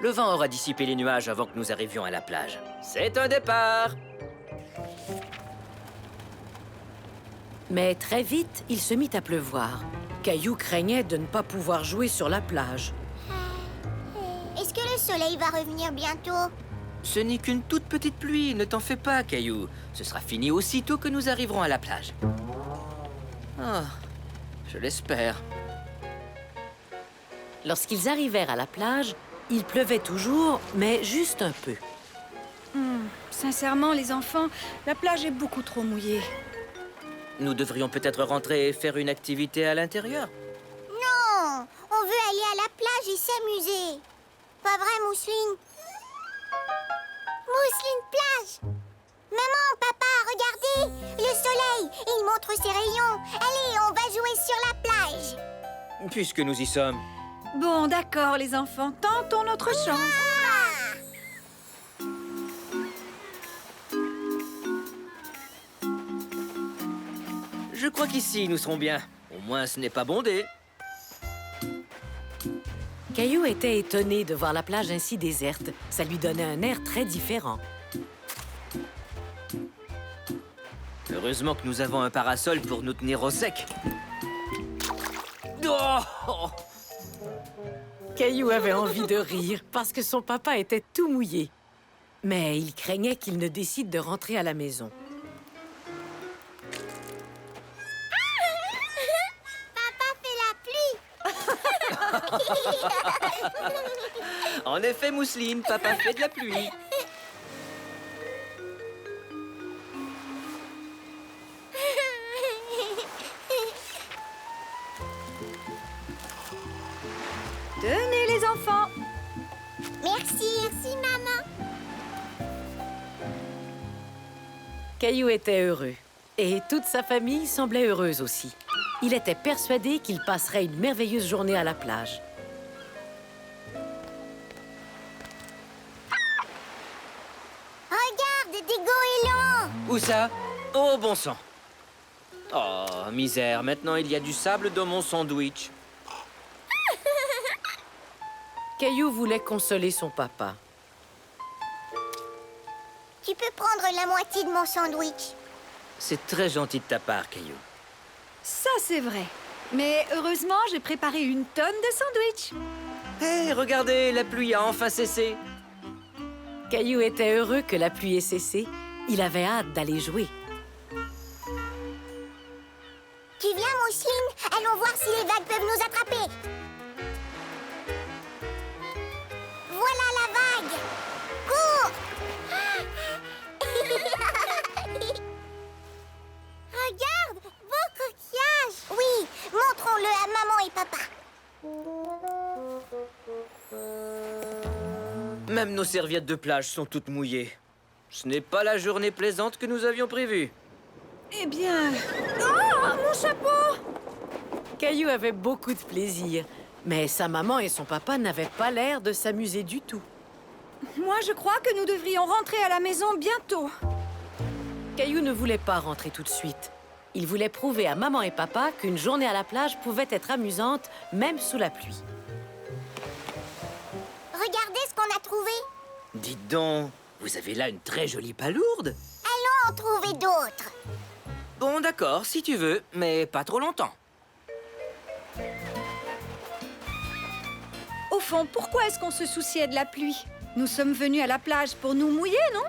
Le vent aura dissipé les nuages avant que nous arrivions à la plage. C'est un départ! Mais très vite, il se mit à pleuvoir. Caillou craignait de ne pas pouvoir jouer sur la plage. Est-ce que le soleil va revenir bientôt? Ce n'est qu'une toute petite pluie, ne t'en fais pas, Caillou. Ce sera fini aussitôt que nous arriverons à la plage. Ah, je l'espère. Lorsqu'ils arrivèrent à la plage, il pleuvait toujours, mais juste un peu. Sincèrement, les enfants, la plage est beaucoup trop mouillée. Nous devrions peut-être rentrer et faire une activité à l'intérieur. Non, on veut aller à la plage et s'amuser. Pas vrai, Mousseline? Mousseline plage! Maman, papa, regardez! Le soleil, il montre ses rayons. Allez, on va jouer sur la plage. Puisque nous y sommes. Bon, d'accord, les enfants, tentons notre chance. Je crois qu'ici, nous serons bien. Au moins, ce n'est pas bondé. Caillou était étonné de voir la plage ainsi déserte. Ça lui donnait un air très différent. Heureusement que nous avons un parasol pour nous tenir au sec. Oh! Caillou avait envie de rire parce que son papa était tout mouillé. Mais il craignait qu'il ne décide de rentrer à la maison. Papa fait la pluie. En effet, Mousseline, papa fait de la pluie. Tenez, les enfants. Merci, maman. Caillou était heureux. Et toute sa famille semblait heureuse aussi. Il était persuadé qu'il passerait une merveilleuse journée à la plage. Regarde, des goélands. Où ça? Oh, bon sang. Oh, misère, maintenant il y a du sable dans mon sandwich. Caillou voulait consoler son papa. Tu peux prendre la moitié de mon sandwich. C'est très gentil de ta part, Caillou. Ça, c'est vrai. Mais heureusement, j'ai préparé une tonne de sandwichs. Hé, regardez, la pluie a enfin cessé. Caillou était heureux que la pluie ait cessé. Il avait hâte d'aller jouer. Tu viens, Mousseline? Allons voir si les vagues peuvent nous attraper. Voilà la vague. Cours! Regarde, beau coquillage. Oui, montrons-le à maman et papa. Même nos serviettes de plage sont toutes mouillées. Ce n'est pas la journée plaisante que nous avions prévue. Eh bien... Oh, mon chapeau! Caillou avait beaucoup de plaisir. Mais sa maman et son papa n'avaient pas l'air de s'amuser du tout. Moi, je crois que nous devrions rentrer à la maison bientôt. Caillou ne voulait pas rentrer tout de suite. Il voulait prouver à maman et papa qu'une journée à la plage pouvait être amusante, même sous la pluie. Regardez ce qu'on a trouvé. Dites donc, vous avez là une très jolie palourde. Allons en trouver d'autres. Bon, d'accord, si tu veux, mais pas trop longtemps. Au fond, pourquoi est-ce qu'on se souciait de la pluie? Nous sommes venus à la plage pour nous mouiller, non?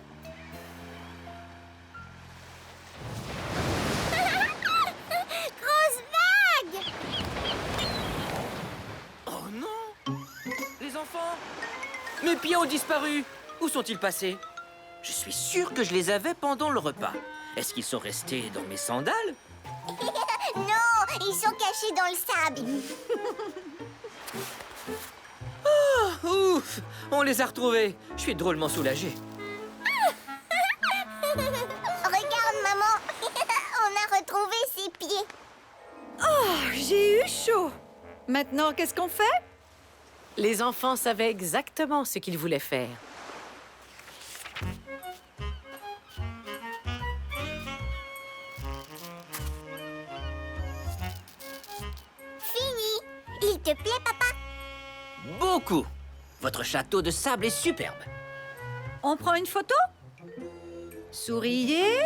Grosse vague! Oh non! Les enfants! Mes pieds ont disparu! Où sont-ils passés? Je suis sûr que je les avais pendant le repas. Est-ce qu'ils sont restés dans mes sandales? Non, ils sont cachés dans le sable. Ouf! On les a retrouvés. Je suis drôlement soulagé. Regarde, maman. On a retrouvé ses pieds. Oh, j'ai eu chaud. Maintenant, qu'est-ce qu'on fait? Les enfants savaient exactement ce qu'ils voulaient faire. Fini. Il te plaît, papa? Beaucoup! Votre château de sable est superbe. On prend une photo? Souriez.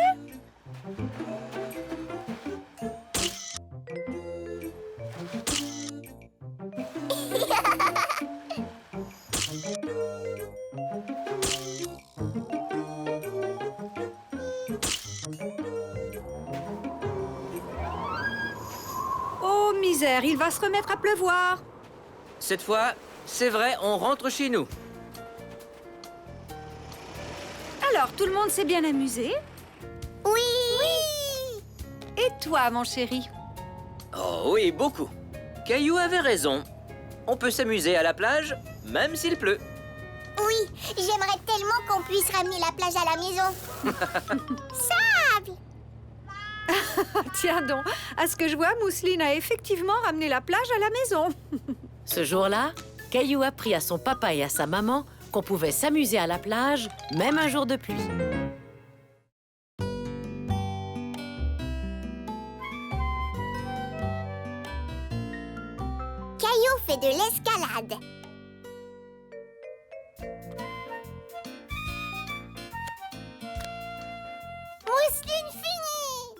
Oh, misère, il va se remettre à pleuvoir. Cette fois, c'est vrai, on rentre chez nous. Alors, tout le monde s'est bien amusé? Oui. Et toi, mon chéri? Oh oui, beaucoup. Caillou avait raison. On peut s'amuser à la plage, même s'il pleut. Oui, j'aimerais tellement qu'on puisse ramener la plage à la maison. Sable! Tiens donc, à ce que je vois, Mousseline a effectivement ramené la plage à la maison. Ce jour-là, Caillou apprit à son papa et à sa maman qu'on pouvait s'amuser à la plage, même un jour de pluie. Caillou fait de l'escalade. Mousseline finie!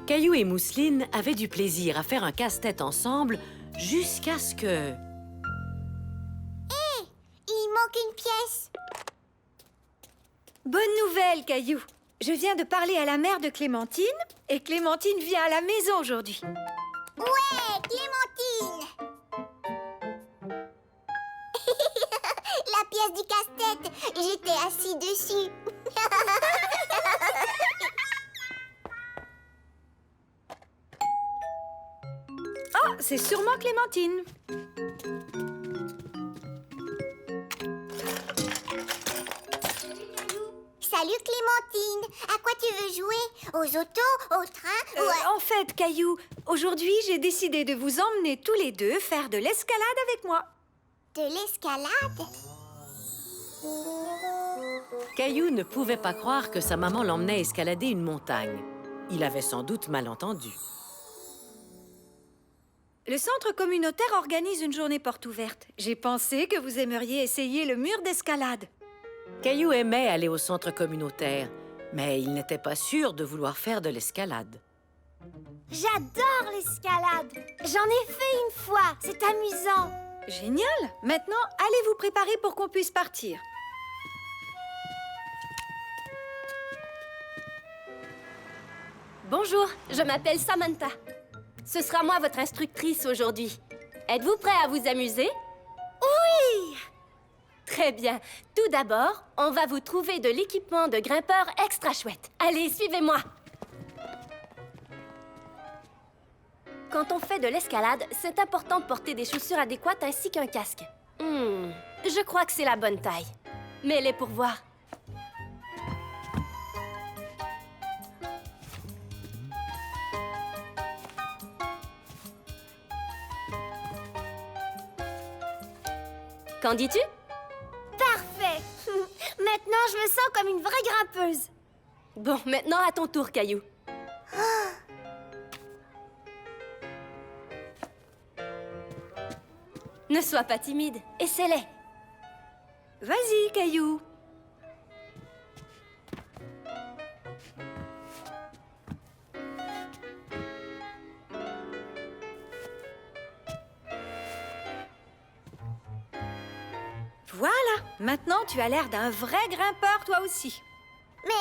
Caillou et Mousseline avaient du plaisir à faire un casse-tête ensemble jusqu'à ce que... Il manque une pièce. Bonne nouvelle, Caillou. Je viens de parler à la mère de Clémentine et Clémentine vient à la maison aujourd'hui. Ouais, Clémentine! La pièce du casse-tête, j'étais assis dessus. Ah, c'est sûrement Clémentine. Salut Clémentine, à quoi tu veux jouer? Aux autos, au train ou à... En fait, Caillou, aujourd'hui, j'ai décidé de vous emmener tous les deux faire de l'escalade avec moi. De l'escalade? Caillou ne pouvait pas croire que sa maman l'emmenait escalader une montagne. Il avait sans doute mal entendu. Le centre communautaire organise une journée porte ouverte. J'ai pensé que vous aimeriez essayer le mur d'escalade. Caillou aimait aller au centre communautaire, mais il n'était pas sûr de vouloir faire de l'escalade. J'adore l'escalade. J'en ai fait une fois. C'est amusant. Génial! Maintenant, allez vous préparer pour qu'on puisse partir. Bonjour, je m'appelle Samantha. Ce sera moi votre instructrice aujourd'hui. Êtes-vous prêt à vous amuser? Oui! Très bien. Tout d'abord, on va vous trouver de l'équipement de grimpeur extra chouette. Allez, suivez-moi! Quand on fait de l'escalade, c'est important de porter des chaussures adéquates ainsi qu'un casque. Je crois que c'est la bonne taille. Mets-les pour voir. Qu'en dis-tu? Parfait. Maintenant, je me sens comme une vraie grimpeuse. Bon, maintenant à ton tour, Caillou. Ne sois pas timide, essaie-les. Vas-y, Caillou. Voilà, maintenant tu as l'air d'un vrai grimpeur toi aussi. Mais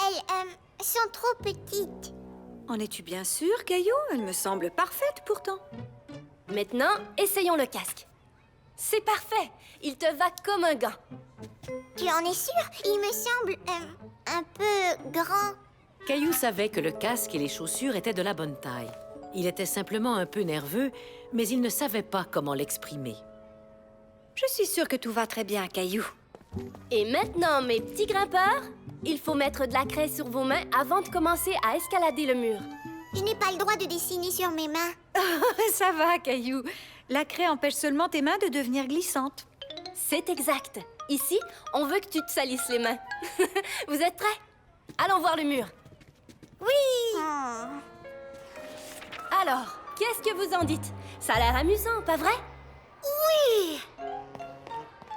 elles sont trop petites. En es-tu bien sûr, Caillou? Elle me semble parfaite pourtant. Maintenant, essayons le casque. C'est parfait, il te va comme un gant. Tu en es sûre? Il me semble un peu grand. Caillou savait que le casque et les chaussures étaient de la bonne taille. Il était simplement un peu nerveux, mais il ne savait pas comment l'exprimer. Je suis sûre que tout va très bien, Caillou. Et maintenant, mes petits grimpeurs, il faut mettre de la craie sur vos mains avant de commencer à escalader le mur. Je n'ai pas le droit de dessiner sur mes mains. Ça va, Caillou. La craie empêche seulement tes mains de devenir glissantes. C'est exact. Ici, on veut que tu te salisses les mains. Vous êtes prêts? Allons voir le mur. Oui! Alors, qu'est-ce que vous en dites? Ça a l'air amusant, pas vrai? Oui!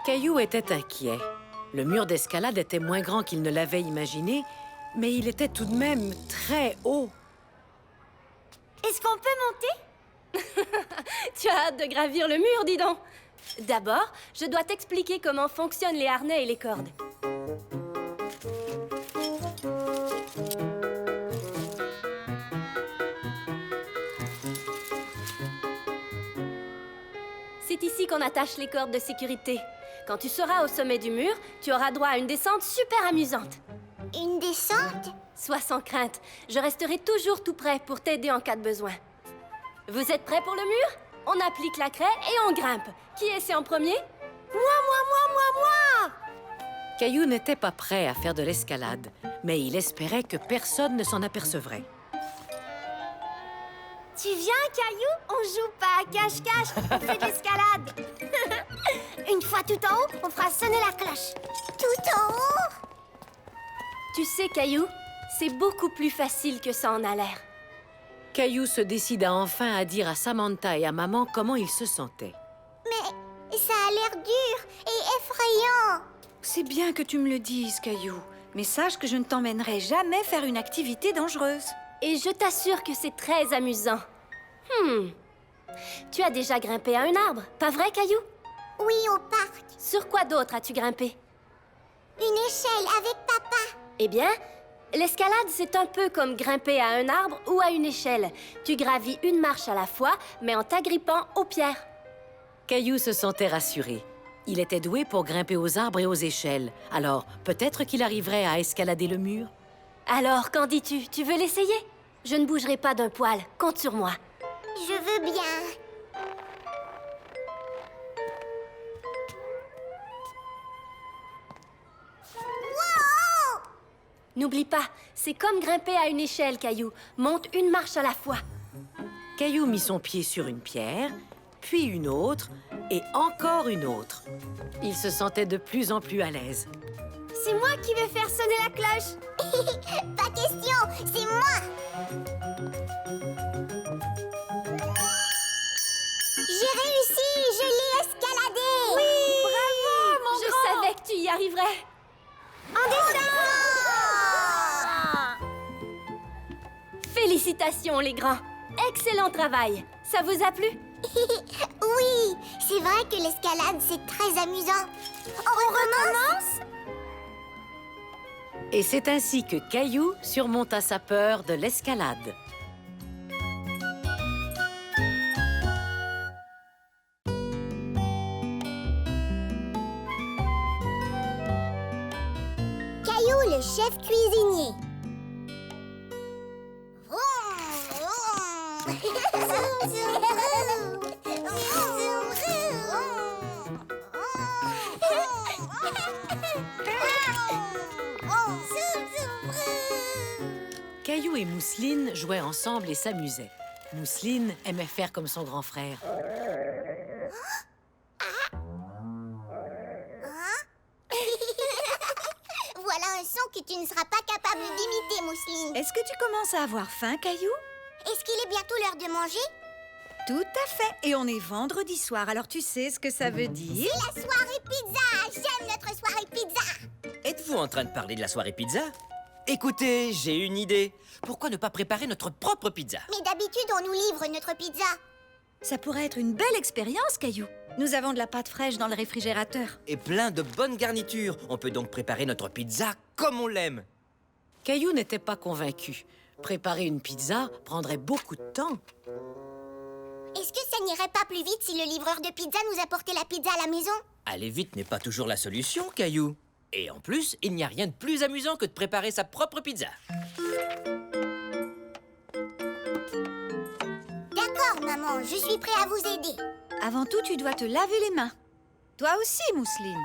Caillou était inquiet. Le mur d'escalade était moins grand qu'il ne l'avait imaginé, mais il était tout de même très haut. Est-ce qu'on peut monter? Tu as hâte de gravir le mur, dis donc. D'abord, je dois t'expliquer comment fonctionnent les harnais et les cordes. C'est ici qu'on attache les cordes de sécurité. Quand tu seras au sommet du mur, tu auras droit à une descente super amusante. Une descente? Sois sans crainte, je resterai toujours tout prêt pour t'aider en cas de besoin. Vous êtes prêts pour le mur? On applique la craie et on grimpe. Qui essaie en premier? Moi! Caillou n'était pas prêt à faire de l'escalade, mais il espérait que personne ne s'en apercevrait. Tu viens, Caillou? On joue pas à cache-cache, on fait de l'escalade. Une fois tout en haut, on fera sonner la cloche. Tout en haut? Tu sais, Caillou, c'est beaucoup plus facile que ça en a l'air. Caillou se décida enfin à dire à Samantha et à maman comment il se sentait. Mais ça a l'air dur et effrayant. C'est bien que tu me le dises, Caillou. Mais sache que je ne t'emmènerai jamais faire une activité dangereuse. Et je t'assure que c'est très amusant. Tu as déjà grimpé à un arbre, pas vrai, Caillou? Oui, au parc. Sur quoi d'autre as-tu grimpé? Une échelle avec papa. Eh bien, l'escalade, c'est un peu comme grimper à un arbre ou à une échelle. Tu gravis une marche à la fois, mais en t'agrippant aux pierres. Caillou se sentait rassuré. Il était doué pour grimper aux arbres et aux échelles. Alors, peut-être qu'il arriverait à escalader le mur. Alors, qu'en dis-tu? Tu veux l'essayer? Je ne bougerai pas d'un poil. Compte sur moi. Je veux bien. Wow! N'oublie pas, c'est comme grimper à une échelle, Caillou. Monte une marche à la fois. Caillou mit son pied sur une pierre, puis une autre, et encore une autre. Il se sentait de plus en plus à l'aise. C'est moi qui vais faire sonner la cloche. Pas question, c'est moi. arriverai. Félicitations, les grands. Excellent travail. Ça vous a plu? Oui, c'est vrai que l'escalade, c'est très amusant. On recommence? Et c'est ainsi que Caillou surmonta sa peur de l'escalade. Caillou, le chef cuisinier. Caillou et Mousseline jouaient ensemble et s'amusaient. Mousseline aimait faire comme son grand frère. Voilà un son que tu ne seras pas capable d'imiter, Mousseline. Est-ce que tu commences à avoir faim, Caillou? Est-ce qu'il est bientôt l'heure de manger? Tout à fait. Et on est vendredi soir, alors tu sais ce que ça veut dire? La soirée pizza! J'aime notre soirée pizza! Êtes-vous en train de parler de la soirée pizza? Écoutez, j'ai une idée. Pourquoi ne pas préparer notre propre pizza? Mais d'habitude, on nous livre notre pizza. Ça pourrait être une belle expérience, Caillou. Nous avons de la pâte fraîche dans le réfrigérateur. Et plein de bonnes garnitures. On peut donc préparer notre pizza comme on l'aime. Caillou n'était pas convaincu. Préparer une pizza prendrait beaucoup de temps. Est-ce que ça n'irait pas plus vite si le livreur de pizza nous apportait la pizza à la maison? Aller vite n'est pas toujours la solution, Caillou. Et en plus, il n'y a rien de plus amusant que de préparer sa propre pizza. D'accord, maman, je suis prêt à vous aider. Avant tout, tu dois te laver les mains. Toi aussi, Mousseline.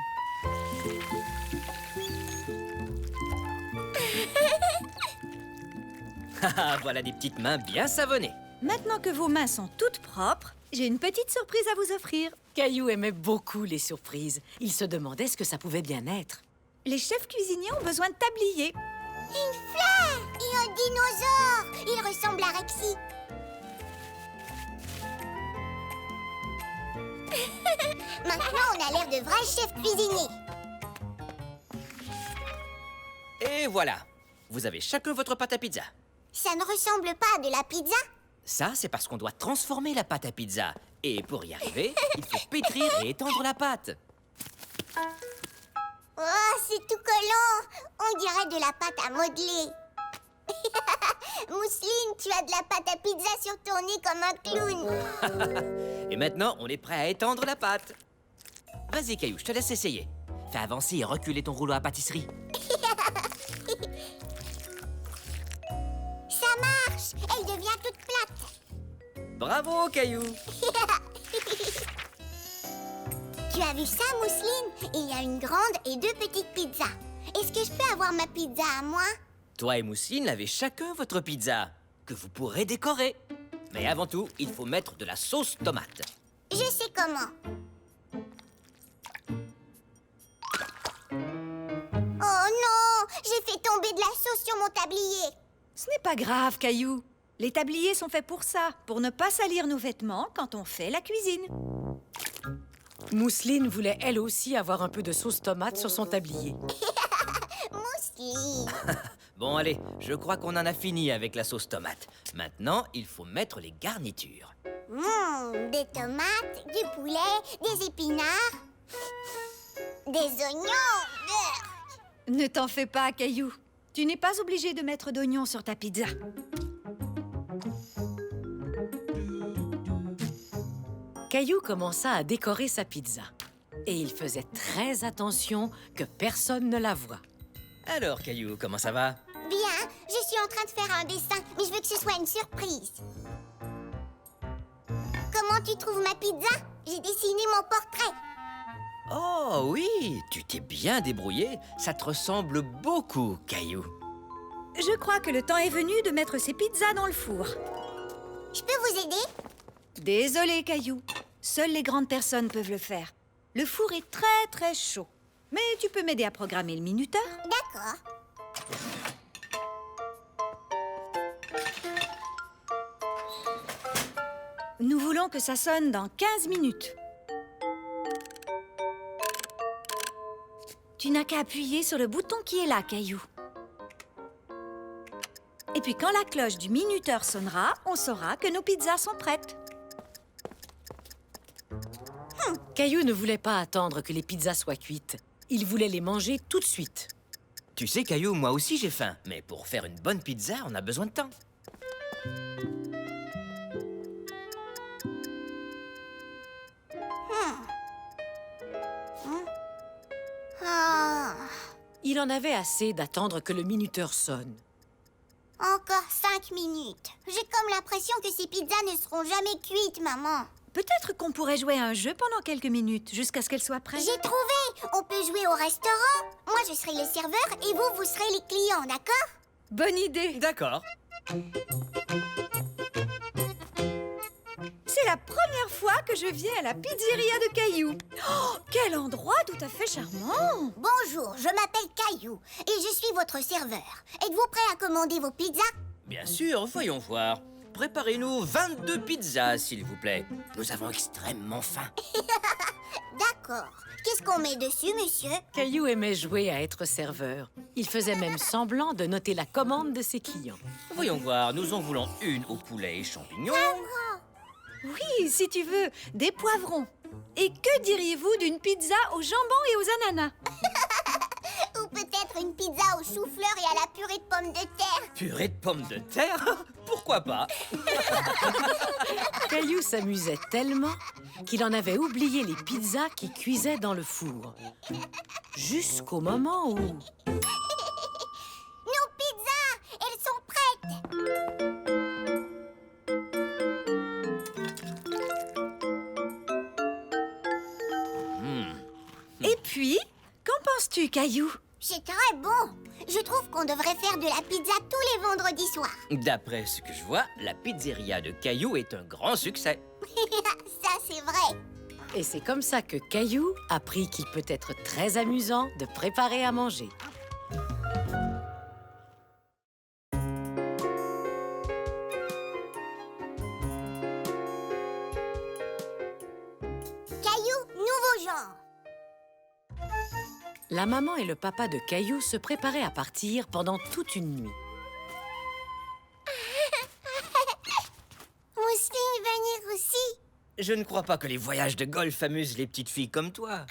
Haha, voilà des petites mains bien savonnées. Maintenant que vos mains sont toutes propres, j'ai une petite surprise à vous offrir. Caillou aimait beaucoup les surprises. Il se demandait ce que ça pouvait bien être. Les chefs cuisiniers ont besoin de tabliers. Une fleur et un dinosaure. Il ressemble à Rexy. Maintenant, on a l'air de vrais chefs cuisiniers. Et voilà. Vous avez chacun votre pâte à pizza. Ça ne ressemble pas à de la pizza. Ça, c'est parce qu'on doit transformer la pâte à pizza. Et pour y arriver, il faut pétrir et étendre la pâte. Oh, c'est tout collant. On dirait de la pâte à modeler. Mousseline, tu as de la pâte à pizza sur ton nez comme un clown. Et maintenant, on est prêt à étendre la pâte. Vas-y, Caillou, je te laisse essayer. Fais avancer et reculer ton rouleau à pâtisserie. Ça marche. Elle devient toute plate. Bravo, Caillou. Tu as vu ça, Mousseline? Il y a une grande et deux petites pizzas. Est-ce que je peux avoir ma pizza à moi? Toi et Mousseline avez chacun votre pizza, que vous pourrez décorer. Mais avant tout, il faut mettre de la sauce tomate. Je sais comment. Oh non! J'ai fait tomber de la sauce sur mon tablier. Ce n'est pas grave, Caillou. Les tabliers sont faits pour ça, pour ne pas salir nos vêtements quand on fait la cuisine. Mousseline voulait elle aussi avoir un peu de sauce tomate sur son tablier. Mousseline. Bon, allez, je crois qu'on en a fini avec la sauce tomate. Maintenant, il faut mettre les garnitures. Des tomates, du poulet, des épinards, des oignons. Ne t'en fais pas, Caillou. Tu n'es pas obligé de mettre d'oignons sur ta pizza. Caillou commença à décorer sa pizza. Et il faisait très attention que personne ne la voie. Alors, Caillou, comment ça va? Bien, je suis en train de faire un dessin, mais je veux que ce soit une surprise. Comment tu trouves ma pizza? J'ai dessiné mon portrait. Oh oui, tu t'es bien débrouillé. Ça te ressemble beaucoup, Caillou. Je crois que le temps est venu de mettre ces pizzas dans le four. Je peux vous aider? Désolé, Caillou. Seules les grandes personnes peuvent le faire. Le four est très, très chaud. Mais tu peux m'aider à programmer le minuteur? D'accord. Nous voulons que ça sonne dans 15 minutes. Tu n'as qu'à appuyer sur le bouton qui est là, Caillou. Et puis quand la cloche du minuteur sonnera, on saura que nos pizzas sont prêtes. Caillou ne voulait pas attendre que les pizzas soient cuites. Il voulait les manger tout de suite. Tu sais, Caillou, moi aussi j'ai faim. Mais pour faire une bonne pizza, on a besoin de temps. Ah, Il en avait assez d'attendre que le minuteur sonne. encore 5 minutes. J'ai comme l'impression que ces pizzas ne seront jamais cuites, maman. Peut-être qu'on pourrait jouer à un jeu pendant quelques minutes, jusqu'à ce qu'elles soient prêtes. J'ai trouvé. On peut jouer au restaurant. Moi, je serai le serveur et vous, vous serez les clients, d'accord? Bonne idée. D'accord. C'est la première fois que je viens à la pizzeria de Caillou. Oh, quel endroit tout à fait charmant. Bonjour, je m'appelle Caillou et je suis votre serveur. Êtes-vous prêt à commander vos pizzas? Bien sûr, voyons voir. Préparez-nous 22 pizzas, s'il vous plaît. Nous avons extrêmement faim. D'accord. Qu'est-ce qu'on met dessus, monsieur? Caillou aimait jouer à être serveur. Il faisait même semblant de noter la commande de ses clients. Voyons voir, nous en voulons une au poulet et champignons. Oui, si tu veux, des poivrons. Et que diriez-vous d'une pizza au jambon et aux ananas? Ou peut-être une pizza au chou-fleur et à la purée de pommes de terre? Purée de pommes de terre? Pourquoi pas? Caillou s'amusait tellement qu'il en avait oublié les pizzas qui cuisaient dans le four. Jusqu'au moment où... Nos pizzas! Elles sont prêtes! Et puis, qu'en penses-tu, Caillou? C'est très bon! Je trouve qu'on devrait faire de la pizza tous les vendredis soirs. D'après ce que je vois, la pizzeria de Caillou est un grand succès. Ça, c'est vrai. Et c'est comme ça que Caillou apprit qu'il peut être très amusant de préparer à manger. Caillou, nouveau genre. La maman et le papa de Caillou se préparaient à partir pendant toute une nuit. Mousseline venir aussi. Je ne crois pas que les voyages de golf amusent les petites filles comme toi.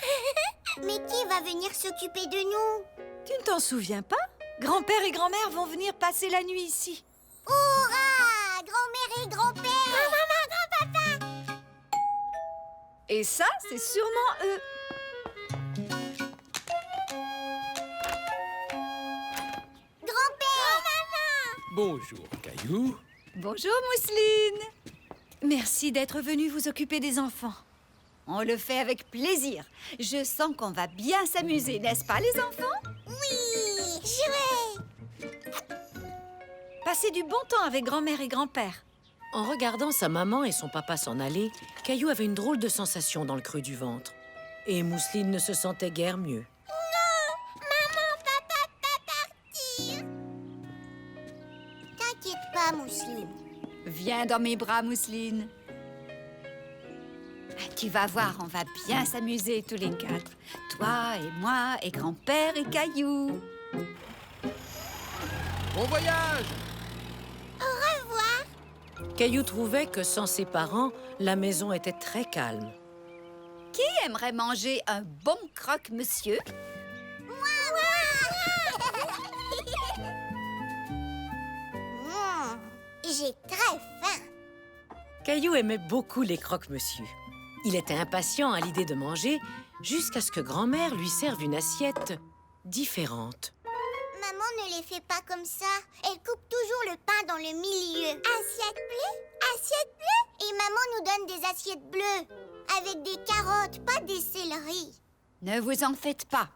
Mais qui va venir s'occuper de nous? Tu ne t'en souviens pas? Grand-père et grand-mère vont venir passer la nuit ici. Hurrah! Grand-mère et grand-père! Maman, grand-papa! Et ça, c'est sûrement eux. Grand-père! Maman! Bonjour, Caillou. Bonjour, Mousseline. Merci d'être venue vous occuper des enfants. On le fait avec plaisir. Je sens qu'on va bien s'amuser, n'est-ce pas, les enfants? Oui! Jouer! Passez du bon temps avec grand-mère et grand-père. En regardant sa maman et son papa s'en aller, Caillou avait une drôle de sensation dans le creux du ventre. Et Mousseline ne se sentait guère mieux. Maman, papa, pas partir! T'inquiète pas, Mousseline. Viens dans mes bras, Mousseline. Tu vas voir, on va bien s'amuser tous les quatre. Toi et moi et grand-père et Caillou. Bon voyage! Caillou trouvait que sans ses parents, la maison était très calme. Qui aimerait manger un bon croque-monsieur? J'ai très faim. Caillou aimait beaucoup les croque-monsieur. Il était impatient à l'idée de manger jusqu'à ce que grand-mère lui serve une assiette différente. Maman ne les fait pas comme ça. Elle coupe toujours le pain dans le milieu. Assiette bleue? Assiette bleue? Et maman nous donne des assiettes bleues. Avec des carottes, pas des céleris. Ne vous en faites pas.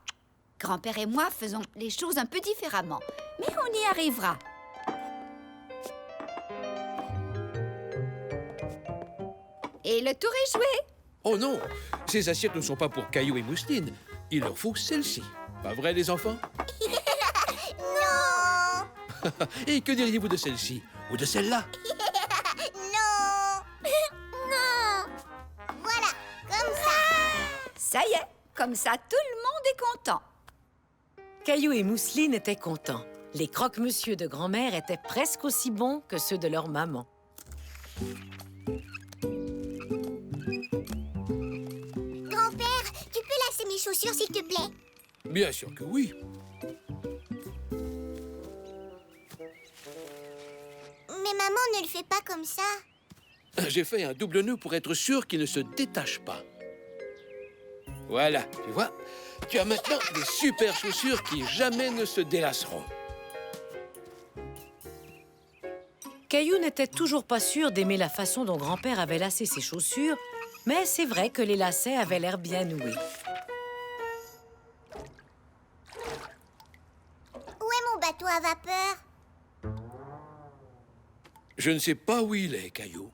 Grand-père et moi faisons les choses un peu différemment. Mais on y arrivera. Et le tour est joué. Oh non, ces assiettes ne sont pas pour Caillou et Mousseline. Il leur faut celle-ci. Pas vrai, les enfants? Non! Et que diriez-vous de celle-ci? Ou de celle-là? Non! Non! Voilà, comme ça. Ça y est, comme ça tout le monde est content. Caillou et Mousseline étaient contents. Les croque-monsieur de grand-mère étaient presque aussi bons que ceux de leur maman. Grand-père, tu peux lasser mes chaussures, s'il te plaît? Bien sûr que oui. Mais maman ne le fait pas comme ça. J'ai fait un double nœud pour être sûr qu'il ne se détache pas. Voilà, tu vois, tu as maintenant des super chaussures qui jamais ne se délasseront. Caillou n'était toujours pas sûr d'aimer la façon dont grand-père avait lacé ses chaussures, mais c'est vrai que les lacets avaient l'air bien noués. Où est mon bateau à vapeur? Je ne sais pas où il est, Caillou.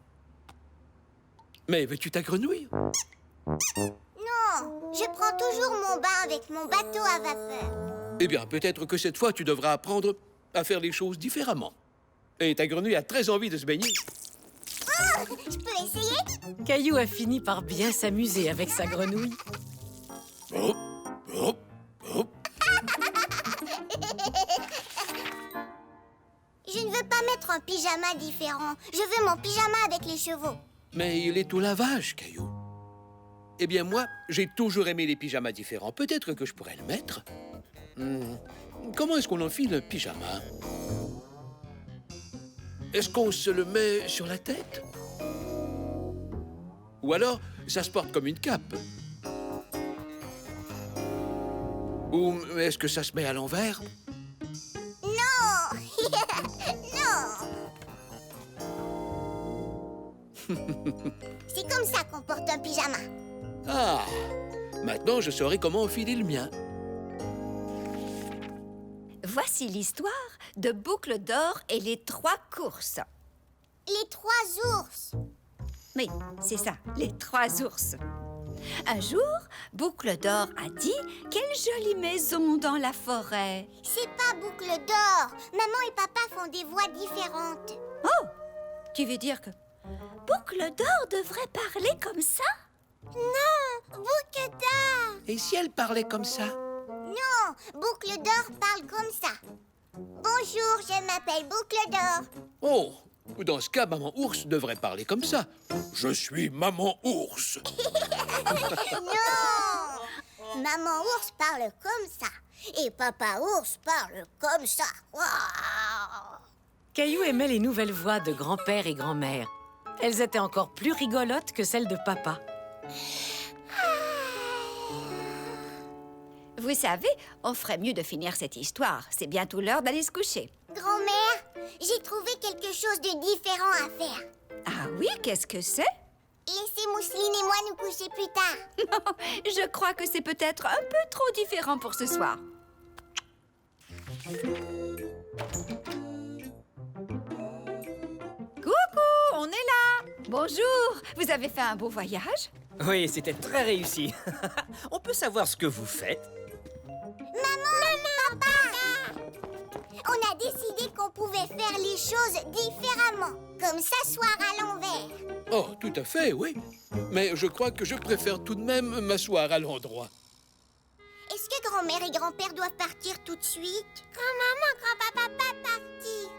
Mais veux-tu ta grenouille? Non, je prends toujours mon bain avec mon bateau à vapeur. Eh bien, peut-être que cette fois, tu devras apprendre à faire les choses différemment. Et ta grenouille a très envie de se baigner. Oh, je peux essayer? Caillou a fini par bien s'amuser avec sa grenouille. Hop, hop, hop. Je ne veux pas mettre un pyjama différent. Je veux mon pyjama avec les chevaux. Mais il est au lavage, Caillou. Eh bien, moi, j'ai toujours aimé les pyjamas différents. Peut-être que je pourrais le mettre. Comment est-ce qu'on enfile un pyjama? Est-ce qu'on se le met sur la tête? Ou alors, ça se porte comme une cape? Ou est-ce que ça se met à l'envers? Non. C'est comme ça qu'on porte un pyjama. Ah! Maintenant, je saurai comment enfiler le mien. Voici l'histoire de Boucle d'Or et les 3 courses. Les 3 ours. Oui, c'est ça, les 3 ours. Un jour, Boucle d'Or a dit « Quelle jolie maison dans la forêt !» C'est pas Boucle d'Or. Maman et papa font des voix différentes. Oh! Tu veux dire que Boucle d'Or devrait parler comme ça? Non, Boucle d'Or. Et si elle parlait comme ça? Non, Boucle d'Or parle comme ça. Bonjour, je m'appelle Boucle d'Or. Oh! Dans ce cas, Maman Ours devrait parler comme ça. Je suis Maman Ours. Non! Maman ours parle comme ça. Et papa ours parle comme ça. Waouh! Caillou aimait les nouvelles voix de grand-père et grand-mère. Elles étaient encore plus rigolotes que celles de papa. Vous savez, on ferait mieux de finir cette histoire. C'est bientôt l'heure d'aller se coucher. Grand-mère, j'ai trouvé quelque chose de différent à faire. Ah oui, qu'est-ce que c'est? Laissez Mousseline et moi nous coucher plus tard. Je crois que c'est peut-être un peu trop différent pour ce soir. Coucou, on est là. Bonjour, vous avez fait un beau voyage? Oui, c'était très réussi. On peut savoir ce que vous faites? Maman, papa! On a décidé qu'on pouvait faire les choses différemment, comme s'asseoir à l'envers. Oh, tout à fait, oui. Mais je crois que je préfère tout de même m'asseoir à l'endroit. Est-ce que grand-mère et grand-père doivent partir tout de suite? Grand-maman, grand-papa, pas partir.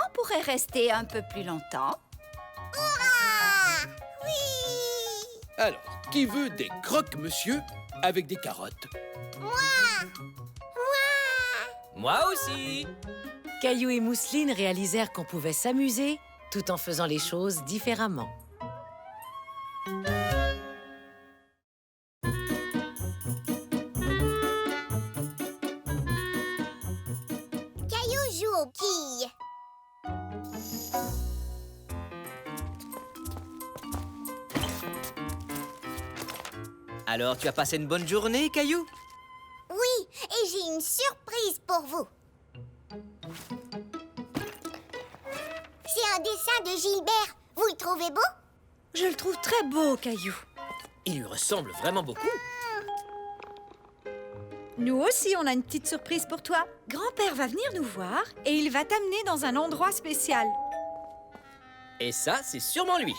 On pourrait rester un peu plus longtemps. Hurrah! Oui! Alors, qui veut des croque-monsieur avec des carottes? Moi! Moi aussi! Caillou et Mousseline réalisèrent qu'on pouvait s'amuser tout en faisant les choses différemment. Caillou joue aux quilles. Alors, tu as passé une bonne journée, Caillou? Oui, et j'ai une surprise pour vous. C'est un dessin de Gilbert. Vous le trouvez beau? Je le trouve très beau, Caillou. Il lui ressemble vraiment beaucoup. Nous aussi, on a une petite surprise pour toi. Grand-père va venir nous voir et il va t'amener dans un endroit spécial. Et ça, c'est sûrement lui.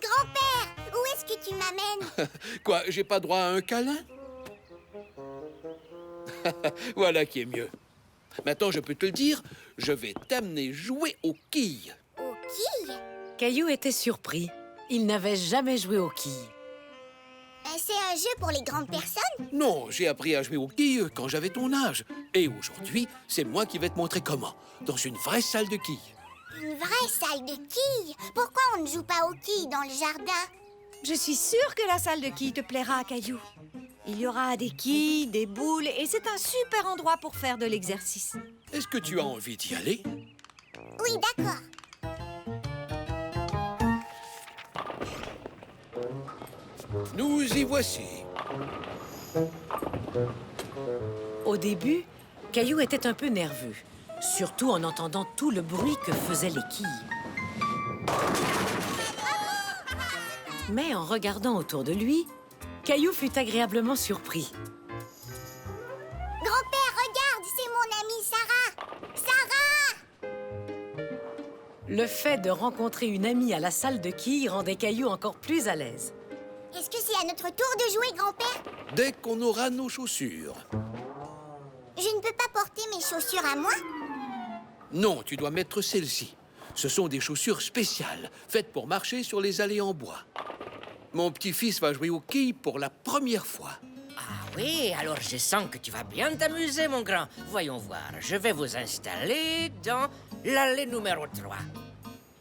Grand-père, où est-ce que tu m'amènes? Quoi, j'ai pas droit à un câlin? Voilà qui est mieux. Maintenant, je peux te le dire, je vais t'amener jouer aux quilles. Aux quilles? Caillou était surpris. Il n'avait jamais joué aux quilles. C'est un jeu pour les grandes personnes? Non, j'ai appris à jouer aux quilles quand j'avais ton âge. Et aujourd'hui, c'est moi qui vais te montrer comment. Dans une vraie salle de quilles. Une vraie salle de quilles? Pourquoi on ne joue pas aux quilles dans le jardin? Je suis sûre que la salle de quilles te plaira, Caillou. Il y aura des quilles, des boules, et c'est un super endroit pour faire de l'exercice. Est-ce que tu as envie d'y aller? Oui, d'accord. Nous y voici. Au début, Caillou était un peu nerveux, surtout en entendant tout le bruit que faisaient les quilles. Mais en regardant autour de lui, Caillou fut agréablement surpris. Grand-père, regarde, c'est mon amie Sarah. Sarah! Le fait de rencontrer une amie à la salle de quilles rendait Caillou encore plus à l'aise. Est-ce que c'est à notre tour de jouer, grand-père? Dès qu'on aura nos chaussures. Je ne peux pas porter mes chaussures à moi? Non, tu dois mettre celles-ci. Ce sont des chaussures spéciales, faites pour marcher sur les allées en bois. Mon petit-fils va jouer aux quilles pour la première fois. Ah oui, alors je sens que tu vas bien t'amuser, mon grand. Voyons voir, je vais vous installer dans l'allée numéro 3.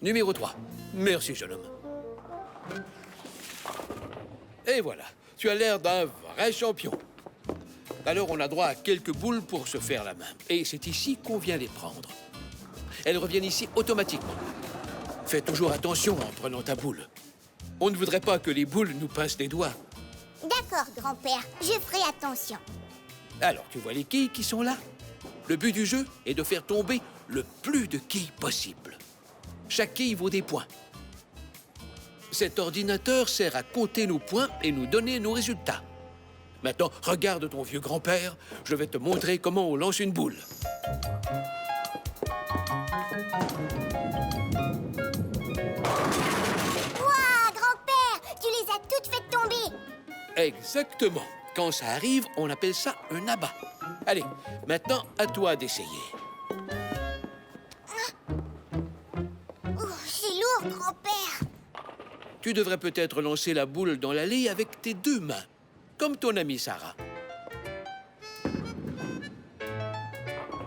Numéro 3. Merci, jeune homme. Et voilà, tu as l'air d'un vrai champion. Alors, on a droit à quelques boules pour se faire la main. Et c'est ici qu'on vient les prendre. Elles reviennent ici automatiquement. Fais toujours attention en prenant ta boule. On ne voudrait pas que les boules nous pincent les doigts. D'accord, grand-père, je ferai attention. Alors, tu vois les quilles qui sont là? Le but du jeu est de faire tomber le plus de quilles possible. Chaque quille vaut des points. Cet ordinateur sert à compter nos points et nous donner nos résultats. Maintenant, regarde ton vieux grand-père. Je vais te montrer comment on lance une boule. Ouah, grand-père, tu les as toutes faites tomber. Exactement. Quand ça arrive, on appelle ça un abat. Allez, maintenant, à toi d'essayer. Oh, c'est lourd, grand-père. Tu devrais peut-être lancer la boule dans l'allée avec tes deux mains, comme ton amie Sarah.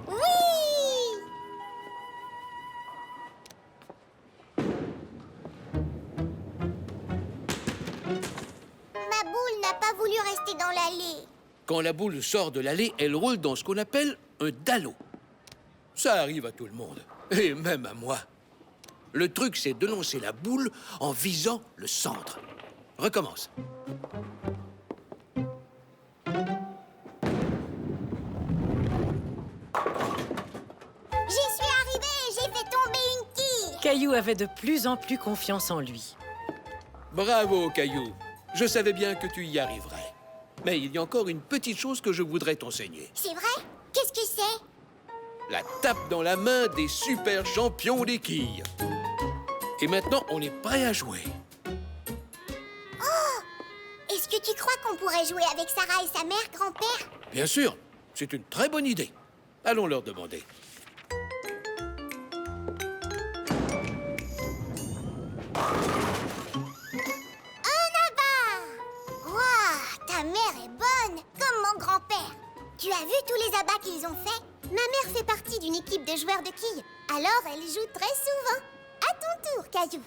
Oui! Ma boule n'a pas voulu rester dans l'allée. Quand la boule sort de l'allée, elle roule dans ce qu'on appelle un dallo. Ça arrive à tout le monde, et même à moi. Le truc, c'est de lancer la boule en visant le centre. Recommence. J'y suis arrivée et j'ai fait tomber une quille. Caillou avait de plus en plus confiance en lui. Bravo, Caillou. Je savais bien que tu y arriverais. Mais il y a encore une petite chose que je voudrais t'enseigner. C'est vrai? Qu'est-ce que c'est? La tape dans la main des super champions des quilles. Et maintenant, on est prêt à jouer. Est-ce que tu crois qu'on pourrait jouer avec Sarah et sa mère, grand-père? Bien sûr, c'est une très bonne idée. Allons leur demander. Ouah, ta mère est bonne, comme mon grand-père. Tu as vu tous les abats qu'ils ont faits? Ma mère fait partie d'une équipe de joueurs de quilles. Alors, elle joue très souvent. À ton tour, Caillou.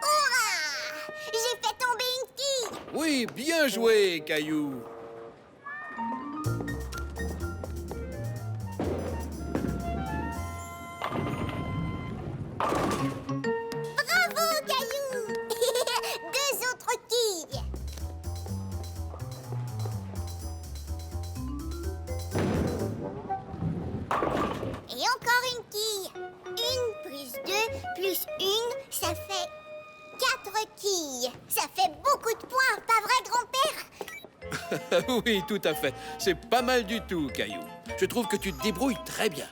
Hurrah! J'ai fait tomber une quille. Oui, bien joué, Caillou. Bravo, Caillou. Deux autres quilles. Et encore une quille. Une plus deux plus une, ça fait 4 quilles. Ça fait beaucoup de points, pas vrai, grand-père? Oui, tout à fait. C'est pas mal du tout, Caillou. Je trouve que tu te débrouilles très bien.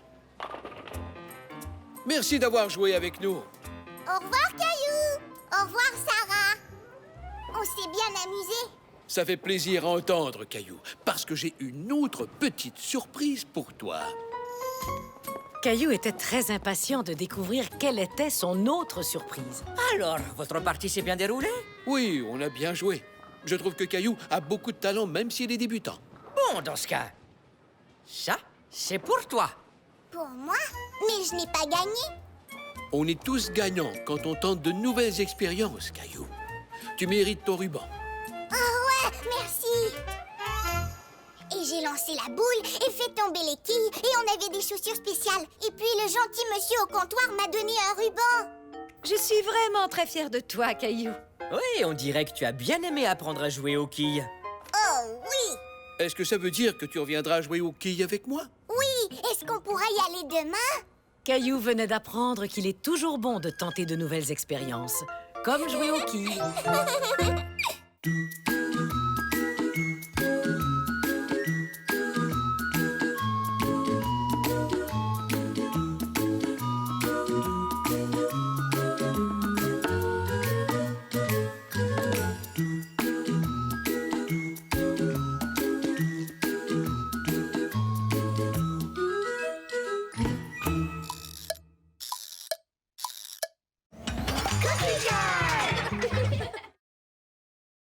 Merci d'avoir joué avec nous. Au revoir, Caillou. Au revoir, Sarah. On s'est bien amusés. Ça fait plaisir à entendre, Caillou, parce que j'ai une autre petite surprise pour toi. Caillou était très impatient de découvrir quelle était son autre surprise. Alors, votre partie s'est bien déroulée? Oui, on a bien joué. Je trouve que Caillou a beaucoup de talent, même s'il est débutant. Bon, dans ce cas, ça, c'est pour toi. Pour moi? Mais je n'ai pas gagné. On est tous gagnants quand on tente de nouvelles expériences, Caillou. Tu mérites ton ruban. Oh ouais, merci. Et j'ai lancé la boule et fait tomber les quilles et on avait des chaussures spéciales. Et puis le gentil monsieur au comptoir m'a donné un ruban. Je suis vraiment très fière de toi, Caillou. Oui, on dirait que tu as bien aimé apprendre à jouer aux quilles. Oh oui. Est-ce que ça veut dire que tu reviendras jouer aux quilles avec moi? Oui, est-ce qu'on pourra y aller demain? Caillou venait d'apprendre qu'il est toujours bon de tenter de nouvelles expériences, comme jouer aux quilles.